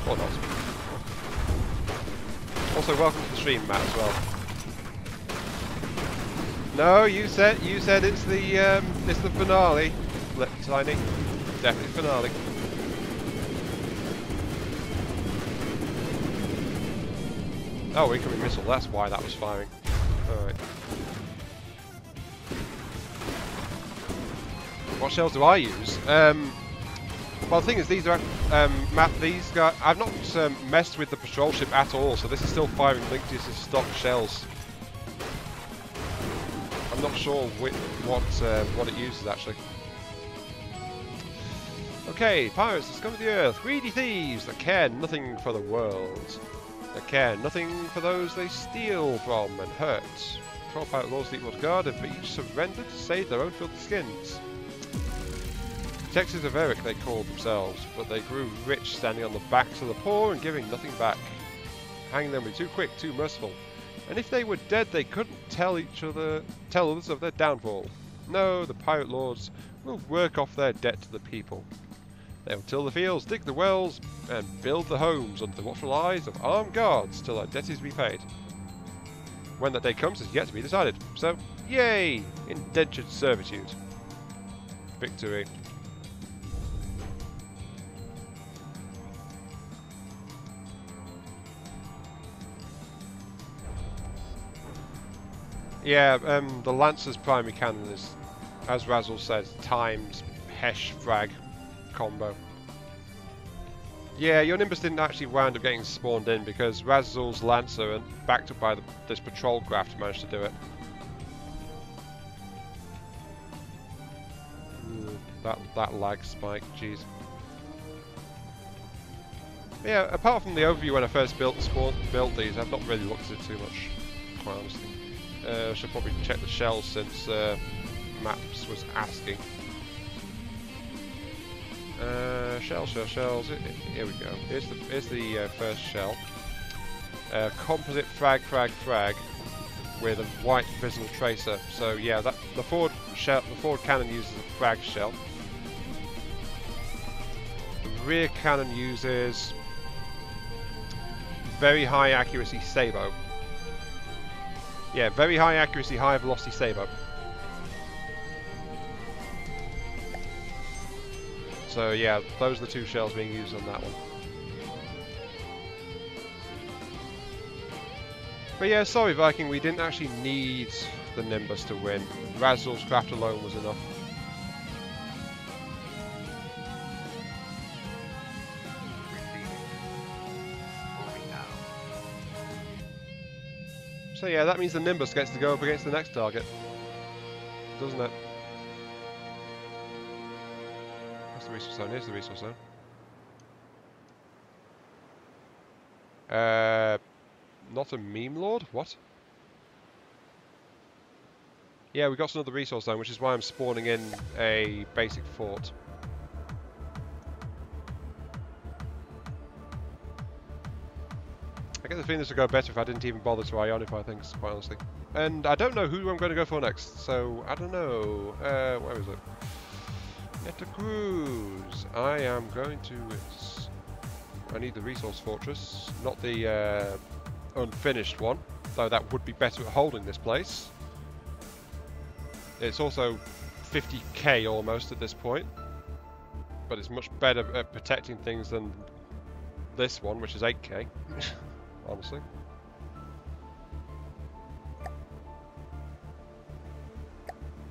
Or not. Also, welcome to the stream, Matt, as well. No, you said it's the finale. Tiny, definitely finale. Oh, incoming missile. That's why that was firing. All right. What shells do I use? Well, the thing is, these are these guys. I've not messed with the patrol ship at all, so this is still firing Linctus' stock shells. I'm not sure what it uses actually. Okay, pirates discover the Earth. Greedy thieves that care nothing for the world. That care nothing for those they steal from and hurt. 12 pirate lords Deepwater Guard have each surrendered to save their own filthy skins. Texas of Eric they called themselves, but they grew rich standing on the backs of the poor and giving nothing back. Hanging them would be too quick, too merciful. And if they were dead, they couldn't tell others of their downfall. No, the pirate lords will work off their debt to the people. They will till the fields, dig the wells, and build the homes under the watchful eyes of armed guards till our debt is repaid. When that day comes is yet to be decided. So, yay! Indentured servitude. Victory. Yeah, the Lancer's primary cannon is, as Razzle says, times Hesh frag combo. Yeah, your Nimbus didn't actually wind up getting spawned in because Razzle's Lancer, and backed up by this patrol craft, managed to do it. That lag spike, jeez. Yeah, apart from the overview when I first built these, I've not really looked at it too much, quite honestly. I should probably check the shells since Maps was asking. Shells. Here we go. Here's the first shell. Composite frag with a white visible tracer. So yeah, the forward cannon uses a frag shell. The rear cannon uses very high accuracy sabot. Yeah, very high accuracy, high velocity sabot. So yeah, those are the 2 shells being used on that one. But yeah, sorry Viking, we didn't actually need the Nimbus to win. Razzle's craft alone was enough. So yeah, that means the Nimbus gets to go up against the next target, doesn't it? What's the resource zone? Here's the resource zone. Not a meme lord? What? Yeah, we got another resource zone, which is why I'm spawning in a basic fort. I get the feeling this would go better if I didn't even bother to ionify things, quite honestly. And I don't know who I'm going to go for next, so I don't know. Where is it? Netta Cruise. I am going to... I need the resource fortress, not the unfinished one, though that would be better at holding this place. It's also 50k almost at this point, but it's much better at protecting things than this one, which is 8k, honestly.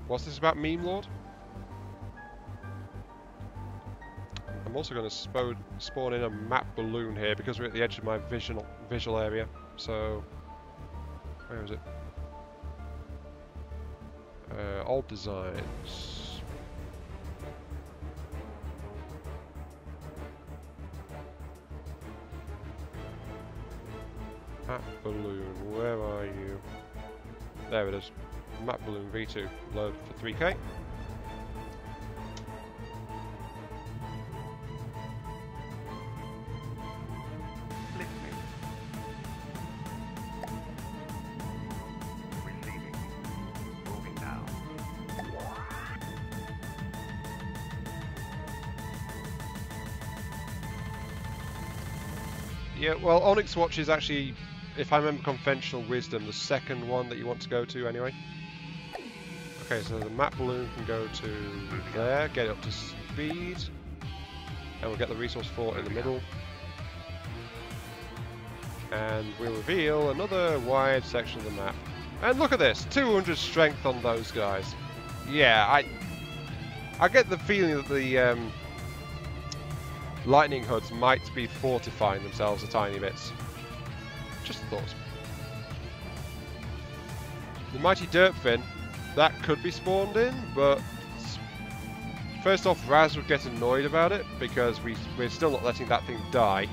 What's this about Meme Lord? I'm also going to spawn in a map balloon here because we're at the edge of my visual area. So, where is it? Old designs. Map balloon, where are you? There it is. Map balloon V2, load for 3k. Yeah, well, Onyx Watch is actually, if I remember conventional wisdom, the second one that you want to go to anyway. Okay, so the map balloon can go to there, get it up to speed, and we'll get the resource fort in the middle. And we'll reveal another wide section of the map. And look at this, 200 strength on those guys. Yeah, I get the feeling that the lightning hoods might be fortifying themselves a tiny bit. Just a thought. The mighty Dirtfin, that could be spawned in, but first off, Raz would get annoyed about it because we're still not letting that thing die.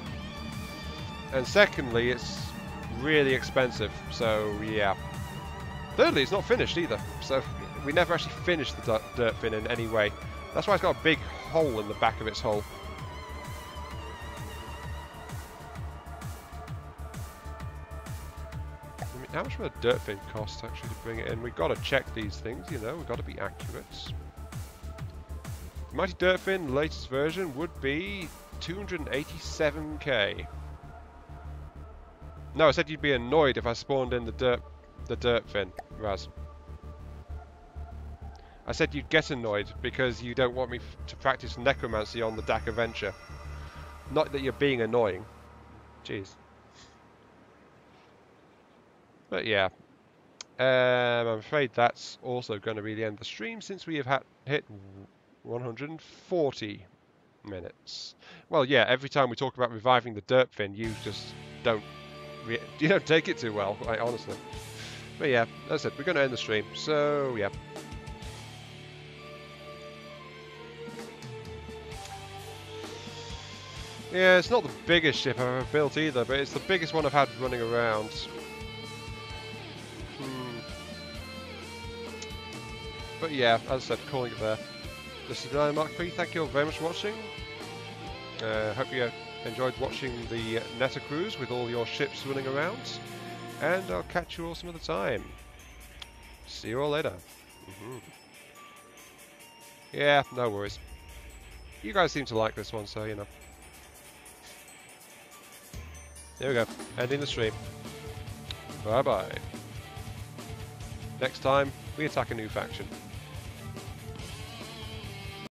And secondly, it's really expensive, so yeah. Thirdly, it's not finished either, so we never actually finished the Dirtfin in any way. That's why it's got a big hole in the back of its hull. How much would a Dirtfin cost actually to bring it in? We've got to check these things, you know, we've got to be accurate. The Mighty Dirtfin, latest version, would be 287k. No, I said you'd be annoyed if I spawned in the Dirtfin, Raz. I said you'd get annoyed because you don't want me to practice necromancy on the Dakka Venture. Not that you're being annoying. Jeez. But yeah, I'm afraid that's also going to be the end of the stream since we have hit 140 minutes. Well, yeah, every time we talk about reviving the Dirtfin, you just don't take it too well, quite honestly. But yeah, as I said, we're going to end the stream, so yeah. Yeah, it's not the biggest ship I've ever built either, but it's the biggest one I've had running around. But yeah, as I said, calling it there. This is Mark 3. Thank you all very much for watching. Hope you enjoyed watching the Netta Cruise with all your ships running around. And I'll catch you all some other time. See you all later. Yeah, no worries. You guys seem to like this one, so you know. There we go. Ending the stream. Bye bye. Next time, we attack a new faction.